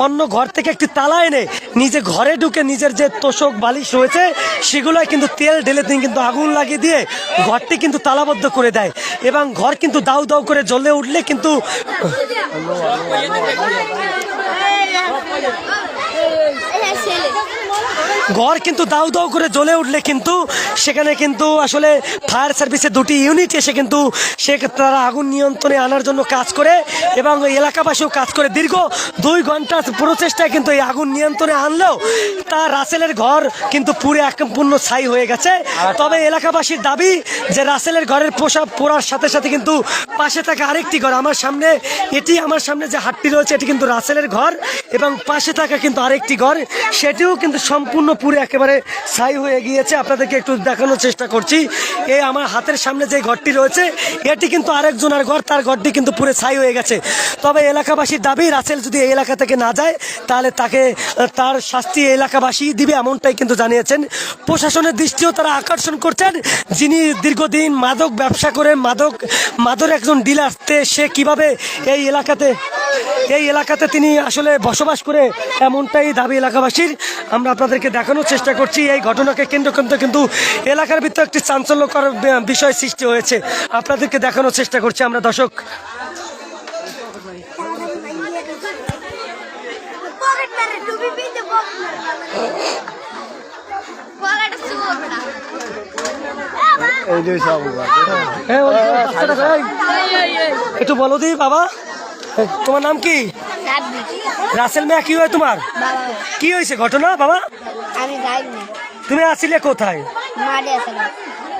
অন্য ঘর থেকে একটি তালা এনে নিজে ঘরে ঢুকে নিজের যে তোষক বালিশ রয়েছে সেগুলোয় কিন্তু তেল ঢেলে তিনি কিন্তু আগুন লাগিয়ে দিয়ে ঘরটি কিন্তু তালাবদ্ধ করে দেয় এবং ঘর কিন্তু দাউ দাউ করে জ্বলে উঠলে কিন্তু ঘর কিন্তু দাউ দাউ করে জ্বলে উঠলে কিন্তু সেখানে কিন্তু আসলে ফায়ার সার্ভিসের দুটি ইউনিট এসে কিন্তু তারা আগুন নিয়ন্ত্রণে আনার জন্য কাজ করে এবং এলাকাবাসীও কাজ করে দীর্ঘ 2 ঘন্টা প্রচেষ্টায় কিন্তু এই আগুন নিয়ন্ত্রণে আনলেও তা রাসেলের ঘর কিন্তু পুরো সম্পূর্ণ ছাই হয়ে গেছে। তবে এলাকাবাসীর দাবি যে রাসেলের ঘরের পোড়ার সাথে সাথে কিন্তু পাশে থাকা আরেকটি ঘর আমার সামনে যে হাটটি রয়েছে এটি কিন্তু রাসেলের ঘর এবং পাশে থাকা কিন্তু আরেকটি ঘর সেটিও কিন্তু সম্পূর্ণ পুরো একেবারে ছাই হয়ে গিয়েছে। আপনাদেরকে একটু দেখানোর চেষ্টা করছি। এই আমার হাতের সামনে যে ঘরটি রয়েছে এটি কিন্তু আরেকজনের ঘর, তার ঘরটি কিন্তু পুরো ছাই হয়ে গেছে। তবে এলাকাবাসীর দাবি রাসেল যদি এই এলাকা থেকে না যায় তাহলে তার শাস্তি এলাকাবাসী দিবে, এমনটাই কিন্তু জানিয়েছেন। প্রশাসনের দৃষ্টিও তারা আকর্ষণ করছেন, যিনি দীর্ঘদিন মাদক ব্যবসা করে মাদক একজন ডিলার, সে কিভাবে এই এলাকাতে তিনি আসলে বসবাস করে, এমনটাই দাবি এলাকাবাসীর। আমরা আপনাদেরকে দেখানোর চেষ্টা করছি এই ঘটনাকে কেন্দ্র করে কিন্তু এলাকার ভিতরে একটি চাঞ্চল্যকর বিষয় সৃষ্টি হয়েছে। আপনাদেরকে দেখানোর চেষ্টা করছি আমরা দর্শক। একটু বলো দি বাবা, তোমার নাম কি? রাসেল মিয়া। কি হয় তোমার? কি হয়েছে ঘটনা বাবা?
আমি যাইনি,
তুমি আসছিলে কোথায়?
মাঠে আসলাম।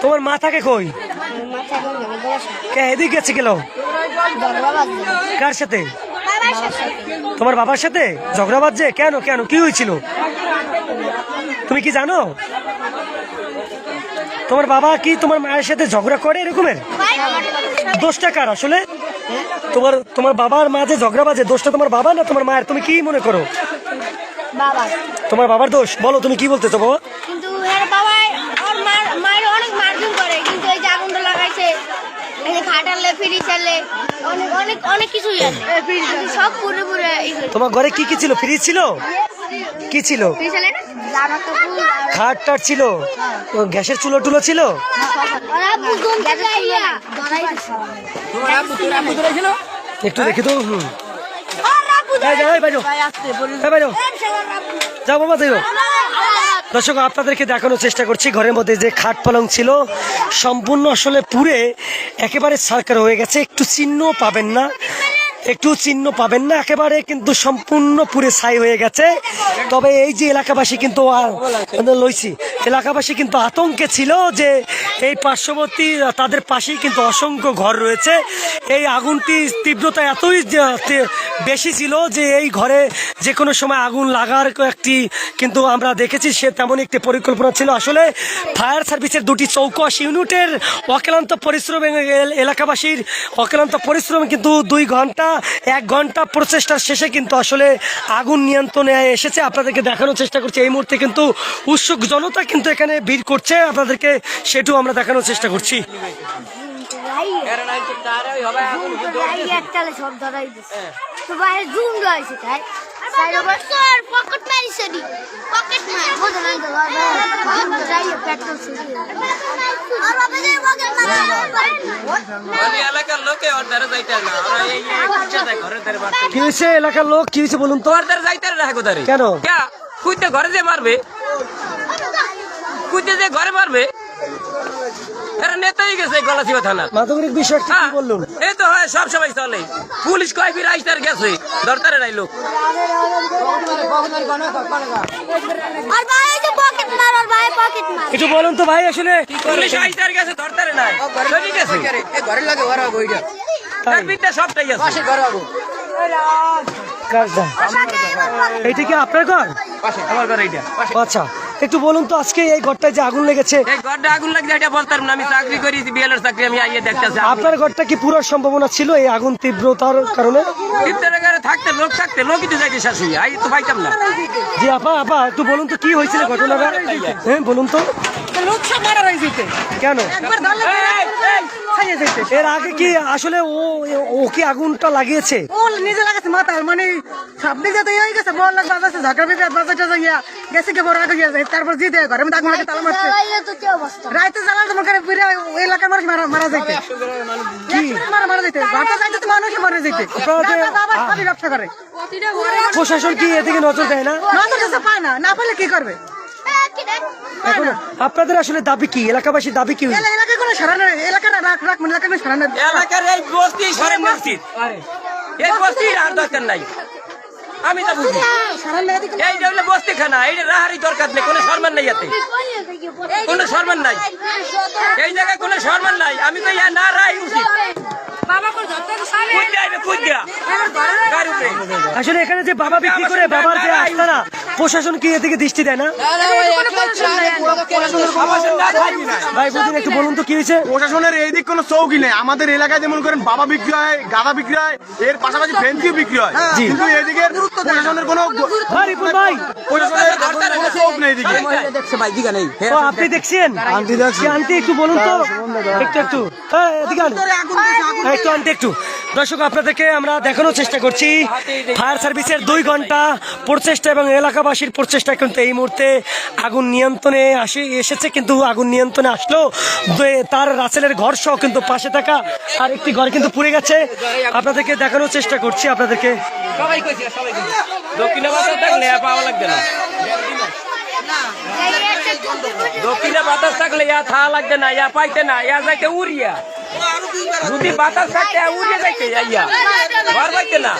তোমার মা থাকে কই?
মাথা
কে এদিকে গেছে গেল? কার সাথে? তোমার বাবার সাথে ঝগড়া বাজছে? কেন কেন কি হয়েছিল তুমি কি জানো? তোমার বাবা কি তোমার মায়ের সাথে ঝগড়া করে এরকমের? দোষটা কার আসলে? তোমার বাবার মা যে ঝগড়া বাজে, দোষটা তোমার বাবা না তোমার মায়ের? তুমি কি মনে করো?
বাবা।
তোমার বাবার দোষ? বলো তুমি কি বলতেছো বাবা?
কিন্তু এর বাবা ওর মায়ের অনেক মারধর করে, কিন্তু এই যে আগুনটা লাগাইছে, এই যে খাটালে ফ্রিজ চালে অনেক কিছুই আছে, সব পুরো
তোমার ঘরে কি কি ছিল? ফ্রিজ ছিল? কি ছিল? খাট টাট ছিল? গ্যাসের চুলো টুলো ছিল? একটু দেখি তো। যাও বাবা যাই। দর্শক আপনাদেরকে দেখানোর চেষ্টা করছি ঘরের মধ্যে যে খাট পালং ছিল সম্পূর্ণ আসলে পুরে একেবারে ছারখার হয়ে গেছে, একটু চিহ্ন পাবেন না, একেবারে কিন্তু সম্পূর্ণ পুরে ছাই হয়ে গেছে। তবে এই যে এলাকাবাসী কিন্তু এলাকাবাসী কিন্তু আতঙ্কে ছিল যে এই পার্শ্ববর্তী তাদের পাশেই কিন্তু অসংখ্য ঘর রয়েছে। এই আগুনটি তীব্রতা এতই বেশি ছিল যে এই ঘরে যে কোনো সময় আগুন লাগার একটি কিন্তু আমরা দেখেছি সে তেমন একটি পরিকল্পনা ছিল। আসলে ফায়ার সার্ভিসের দুটি চৌকস ইউনিটের অক্লান্ত পরিশ্রম, এলাকাবাসীর অক্লান্ত পরিশ্রম কিন্তু 1 ঘন্টা প্রচেষ্টার শেষে কিন্তু আসলে আগুন নিয়ন্ত্রণে এসেছে। আপনাদেরকে দেখানোর চেষ্টা করছি এই মুহূর্তে কিন্তু উৎসুক জনতা কিন্তু এখানে ভিড় করছে, আপনাদেরকে সেটাও আমরা দেখানোর চেষ্টা করছি।
এলাকার লোকে ওর দ্বারা যাইতে না,
কি হয়েছে এলাকার লোক? কি হয়েছে বলুন তো?
ওর দ্বারা যাইতে না কোথায়?
কেন?
কুইতে ঘরে যে মারবে, কুইতে যে ঘরে মারবে, এরা নেতাই গেছে গলাচিপা থানা।
মাদকের বিষয় কি বললেন?
এই তো হয় সব সময় চলে, পুলিশ কয় ফির আইসার গেছে দরকারে নাই লোক।
একটু বলুন তো ভাই, আসলে
পুলিশ আইসার গেছে দরকারে নাই, চলে গেছে ঘরে লাগে ওরা বইটা তার বিদ্যা সবটাই আছে।
এইটা কি আপনার ঘর?
আমার ঘর এইটা।
আচ্ছা একটু বলুন তো আজকে এই ঘরটায় যে আগুন লেগেছে,
এই ঘরটা আগুন লাগছে এটা বলতাম না, আমি চাকরি করি বিএলএর চাকরি, আমি আইয়ে দেখতেছি।
আপনার ঘরটা কি পুরো সম্ভাবনা ছিল এই আগুন তীব্রতার কারণে?
থাকতে লোকই তো যাইতে শাশুড়ি আই তো পাইতাম না।
জি আপা একটু বলুন তো কি হয়েছিল ঘটনাটা? হ্যাঁ বলুন তো। কেন? এর আগে কি আসলে ও কি আগুনটা লাগিয়েছে?
ও নিজে লাগাচ্ছে মাথায়, মানে সামনে যাতে হয়ে গেছে, বল লাগ বাজাচ্ছে, ঝাঁকা বিকাশ বাজাটা যাইয়া গেছে কি বড় আগে গিয়ে তারপর জিতে ঘরে মধ্যে আগুন লাগে তালা মারছে। রাইতে জ্বালা তোমার করে পুরো এলাকার মানুষ মারা যাইতে, কি মারা যাইতে, ঘরটা যাইতে তো মানুষ মারা যাইতে। ব্যবসা করে
প্রশাসন কি এদিকে নজর দেয় না?
নজর কাছে পায় না, না পেলে কি করবে?
এখন আপনাদের আসলে দাবি কি, এলাকাবাসীর দাবি কি?
এলাকায় কোনো সারানো এলাকাটা রাখ মানে এলাকায় কোনো সারানো
এলাকার এই বস্তি সরেন উচিত, এই বস্তির আর দরকার নাই। আমি তো বুঝি এই যে হলো বস্তি খানা, এই রাহারি দরকার নেই, কোনো সম্মান নাই, এতে কোনো সম্মান নাই, এই জায়গায় কোনো সম্মান নাই। আমি তো ইয়া না রাই উচিত।
আসলে এখানে যে বাবা বিক্রি করে, বাবার যে আস্তানা, প্রশাসন কি এদিকে দৃষ্টি দেয় না? ভাই বুঝুন, একটু বলুন তো কি হয়েছে?
প্রশাসনের এই দিক কোনো চৌকি নেই। আমাদের এলাকায় যেমন করেন বাবা বিক্রি হয়, গাঁদা বিক্রি হয়, এর পাশাপাশি ফেন্সিও বিক্রি হয়, কিন্তু এদিকে প্রশাসনের কোনো
ভাই
প্রশাসনের কোনো চৌক নেই এদিকে।
ও, আপনি দেখছেন? আন্টি একটু বলুন তো, একটু হ্যাঁ, এদিকে আন। হ্যাঁ, একটু আন্টি একটু। দর্শক, আপনাদেরকে আমরা দেখানোর চেষ্টা করছি ফায়ার সার্ভিসের 2 ঘন্টা প্রচেষ্টা এবং এলাকাবাসীর প্রচেষ্টা কিন্তু এই মুহূর্তে আগুন নিয়ন্ত্রণে এসেছে। কিন্তু আগুন নিয়ন্ত্রণে আসলেও তার রাসেলের ঘর সহ কিন্তু পাশে থাকা আর একটি ঘর কিন্তু পুড়ে গেছে। আপনাদেরকে দেখানোর চেষ্টা করছি আপনাদেরকে।
সবাই কইছে, সবাই কইছে দক্ষিণে বাতাস থাকলে পাওয়া লাগবে না, দক্ষিণে বাতাস থাকলে ইয়া থা লাগবে না, ইয়া পাইতে না, ইয়া যাইতে উড়িয়া, যদি বাতাস থাকতে উড়িয়ে যাইতে ইয়া ঘর পাইতে না।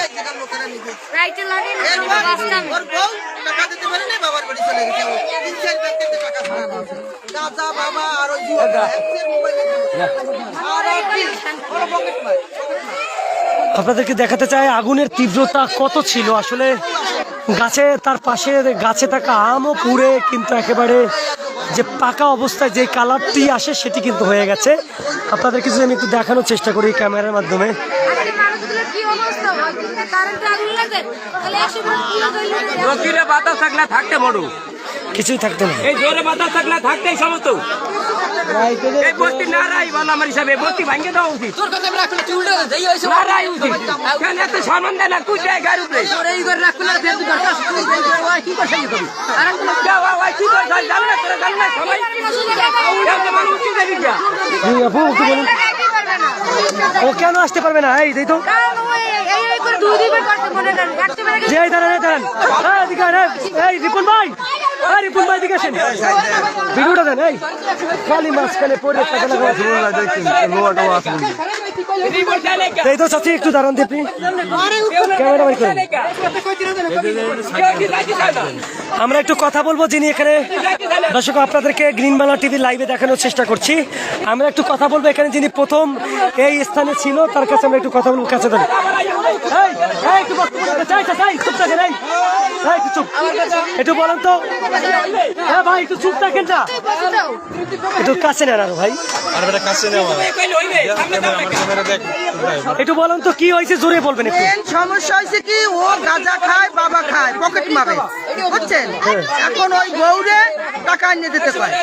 আপনাদেরকে দেখাতে চাই আগুনের তীব্রতা কত ছিল। আসলে গাছে, তার পাশে গাছে থাকা আমও পুড়ে কিন্তু একেবারে যে পাকা অবস্থায় যে কালারটি আসে সেটি কিন্তু হয়ে গেছে। আপনাদেরকে যদি আমি একটু দেখানোর চেষ্টা করি ক্যামেরার মাধ্যমে।
দক্ষিণে বাতাস থাকলে থাকতে মরু,
কিছুই থাকতো না।
এই জোরে বাতাস থাকলে থাকতেই সমস্ত। এই বস্তি না রাই ভালো আমার হিসাবে, বস্তি ভাঙে দেওয়া উচিত, না রাই উচিত। কেন এত সম্মান দেয় না, কুচ যায় গাড়ি উপরে কি করে জানি না, তোরা জানি না সবাই উচিত।
আপু একটু বলুন, ও কেন আসতে পারবে না? এই তো দাঁড়ান, এই রিপন ভাই, রিপন ভাই দিকে আসেন, ভিডিওটা দেন। এই খালি মাঝখানে পড়ে এই তো চাচ্ছি, একটু দাঁড়ান দিয়ে আপনি ক্যামেরা বাই করেন। আমরা একটু কথা বলবো, যিনি এখানে দর্শক আপনাদেরকে গ্রিন বাংলা টিভি লাইভে দেখানোর চেষ্টা করছি। আমরা একটু কথা বলবো এখানে যিনি প্রথম এই স্থানে ছিল, তার কাছে আমরা একটু কথা বলবো। কাছে দেন, একটু বলেন তো। হ্যাঁ ভাই, একটু চুপ থাকেন না, একটু কাছে নেন আরো ভাই, একটু বলেন তো কি হয়েছে, জোরে বলবেন একটু।
সমস্যা হয়েছে কি, ও গাঁজা খায়, বাবা খায়, পকেট মারে, বুঝছেন? এখন ওই বউরে টাকা এনে দিতে কয়,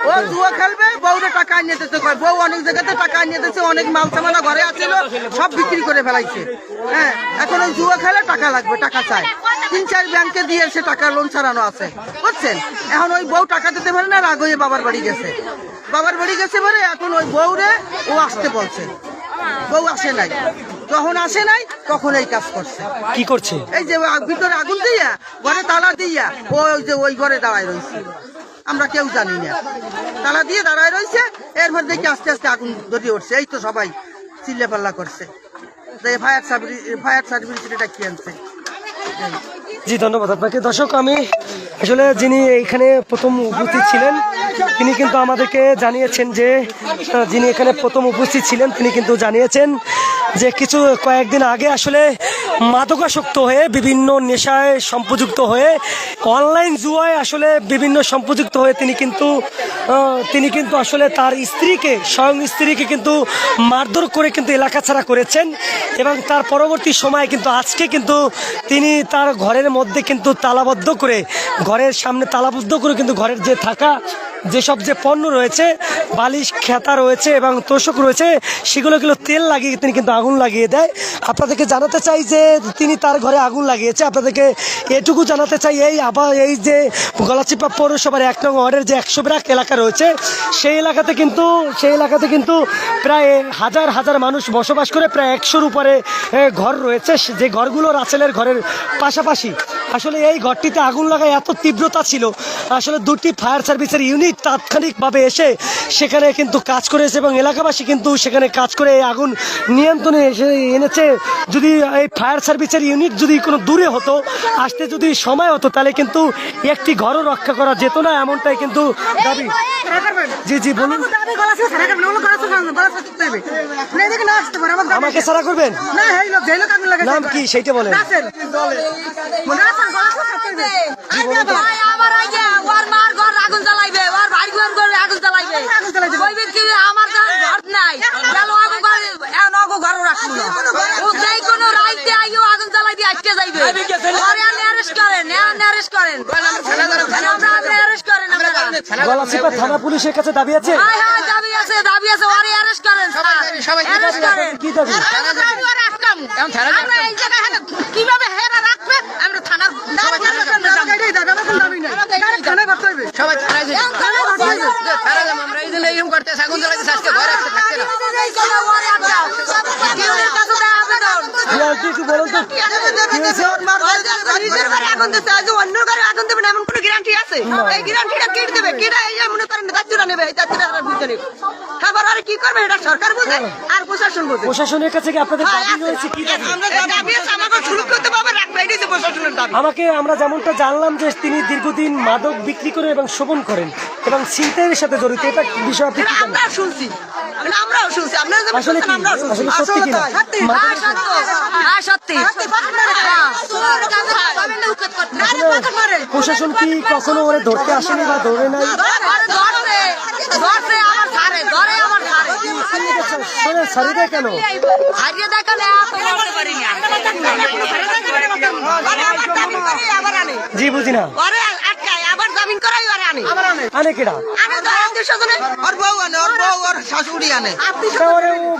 ও জুয়া খেলবে, বউরে টাকা এনে দিতে কয়। বউ অনেক জায়গাতে টাকা এনে দিচ্ছে, অনেক মাল সামানা ঘরে আছিল, সব বিক্রি করে ফেলাইছে। হ্যাঁ, এখন ওই জুয়া খেলে টাকা লাগবে, টাকা চায়। 3-4 ব্যাংকে দিয়ে সে টাকা লোন ছাড়ানো আছে, বুঝছেন? এখন ওই বউ টাকা দিতে পারে না, রাগ হয়ে বাবার বাড়ি গেছে। বাবার বাড়ি গেছে বলে এখন ওই বউরে ও আসতে বলছে, বউ আসে নাই। যখন আসে নাই তখন এই কাজ করছে।
কি করছে?
এই যে ভিতরে আগুন দিয়া, ঘরে তালা দিয়া, ওই যে ওই ঘরে দাঁড়ায় রয়েছে, আমরা কেউ জানি না, তালা দিয়ে দাঁড়ায় রয়েছে। এরপর দেখি আস্তে আস্তে আগুন ধরে উঠছে। এই তো সবাই চিল্লে পাল্লা করছে যে ফায়ার সার্ভিস এটা কি আনছে।
জি ধন্যবাদ আপনাকে। দর্শক, আমি আসলে যিনি এইখানে প্রথম উপস্থিত ছিলেন তিনি কিন্তু আমাদেরকে জানিয়েছেন যে, যিনি এখানে প্রথম উপস্থিত ছিলেন তিনি কিন্তু জানিয়েছেন যে কয়েকদিন আগে আসলে মাদকাসক্ত হয়ে, বিভিন্ন নেশায় সম্পযুক্ত হয়ে, অনলাইন জুয়ায় আসলে বিভিন্ন সম্পযুক্ত হয়ে তিনি কিন্তু আসলে তার স্বয়ং স্ত্রীকে কিন্তু মারধর করে কিন্তু এলাকা ছাড়া করেছেন। এবং তার পরবর্তী সময়ে কিন্তু আজকে কিন্তু তিনি তার ঘরের মধ্যে কিন্তু তালাবদ্ধ করে, ঘরের সামনে তালাবদ্ধ করে কিন্তু ঘরের যে থাকা যেসব যে পণ্য রয়েছে, বালিশ, খেতা রয়েছে এবং তোষক রয়েছে, সেগুলো তেল লাগিয়ে তিনি কিন্তু আগুন লাগিয়ে দেয়। আপনাদেরকে জানাতে চাই যে তিনি তার ঘরে আগুন লাগিয়েছে। আপনাদেরকে এটুকু জানাতে চাই, এই যে গলাচিপা পৌরসভার 1 নং ওয়ার্ডের যে 100 ব্রাক এলাকা রয়েছে, সেই এলাকাতে কিন্তু প্রায় হাজার হাজার মানুষ বসবাস করে। প্রায় 100-র উপরে ঘর রয়েছে, যে ঘরগুলো রাসেলের ঘরের পাশাপাশি। আসলে এই ঘরটিতে আগুন লাগায় এত তীব্রতা ছিল, আসলে 2টি ফায়ার সার্ভিসের ইউনিট তাৎক্ষণিকভাবে এসে সেখানে কিন্তু কাজ করেছে এবং এলাকাবাসী কিন্তু সেখানে কাজ করে এই আগুন নিয়ন্ত্রণে এনেছে। যদি এই ফায়ার সার্ভিসের ইউনিট যদি কোনো দূরে হতো, আসতে যদি সময় হতো, তাহলে কিন্তু একটি ঘরও রক্ষা করা যেত না, এমনটাই কিন্তু দাবি। জি বলুন। আমাকে সারা করবেন? নাম কি সেইটা বলেন।
আগুন জ্বালাইবে, ওর ভাই বোন করে আগুন জ্বালাইবে, আমার ঘর নাই, ঘর রাখবো যে কোনো রাইতে আইও আগুন জ্বালাই দিয়ে আটকে যাইবে।
গলাচিপা থানা পুলিশের কাছে দাবি আছে। কি দাবি?
কিভাবে হেরা রাখবে আমরা থানার কি করবে এটা সরকার বুঝে আর প্রশাসন বুঝে।
প্রশাসনের কাছে কি আপনাদের দাবি রয়েছে? কি দাবি? আমরা যেমনটা জানলাম যে তিনি দীর্ঘদিন মাদক বিক্রি করে এবং শোভন করেন এবং ছিনতাইয়ের সাথে জড়িত। এটা বিষয় আপনি কি জানেন?
আমরাও শুনছি,
আসলে কি? আসলে সত্যি কি? প্রশাসন কি কখনো ওরে ধরতে আসেনি বা ধরে নাই? সারি দেয় কেন? জি বুঝি না।
আবার জামিন করাই
আনে কেডা?
শাশুড়ি আনে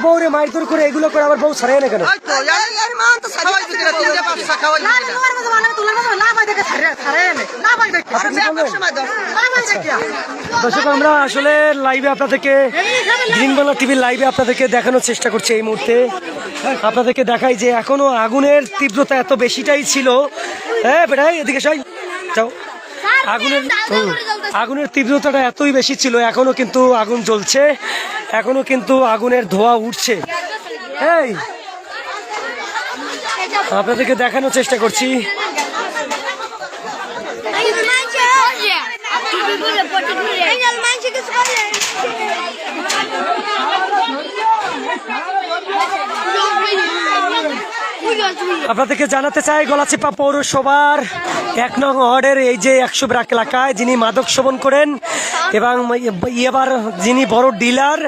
বউরে মারধর করে এগুলো করে আবার বউ ছাড়াই না কেন? দর্শক, আমরা আসলে লাইভে আপনাদেরকে গ্রিন বাংলা টিভির লাইভে আপনাদেরকে দেখানোর চেষ্টা করছি। এই মুহূর্তে আপনাদেরকে দেখাই যে এখনো আগুনের তীব্রতা এত বেশিটাই ছিল। হ্যাঁ বেটাই এদিকে সবাই যাও। আগুনের তীব্রতাটা এতই বেশি ছিল, এখনো কিন্তু আগুন জ্বলছে, এখনো কিন্তু আগুনের ধোঁয়া উঠছে। এই আপনাদেরকে দেখানোর চেষ্টা করছি। আপনাদেরকে জানাতে চাই, গলাচিপা পৌরসভার 1 নং ওয়ার্ডের এই যে 100 ব্রাক এলাকায় যিনি মাদক সেবন করেন এবং এবার যিনি বড় ডিলার,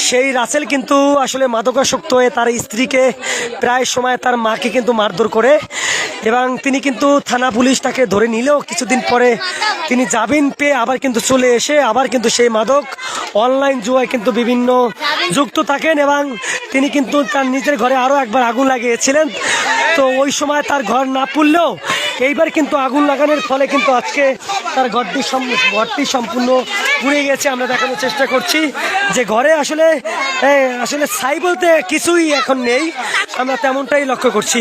সেই রাসেল কিন্তু আসলে মাদকাসক্ত হয়ে তার স্ত্রীকে প্রায় সময় তার মাকে কিন্তু মারধর করে এবং তিনি কিন্তু থানা পুলিশ তাকে ধরে নিলেও কিছুদিন পরে তিনি জামিন পেয়ে আবার কিন্তু চলে এসে আবার কিন্তু সেই মাদক অনলাইন জুয়ায় কিন্তু বিভিন্ন যুক্ত থাকেন এবং তিনি কিন্তু তার নিজের ঘরে আরও একবার আগুন লাগিয়েছিলেন। তো ওই সময় তার ঘর না পুড়লেও এইবার কিন্তু আগুন লাগানোর ফলে কিন্তু আজকে তার ঘরটি সম্পূর্ণ পুড়ে গেছে। আমরা দেখানোর চেষ্টা করছি যে ঘরে আসলে ছাই বলতে কিছুই এখন নেই, আমরা তেমনটাই লক্ষ্য করছি।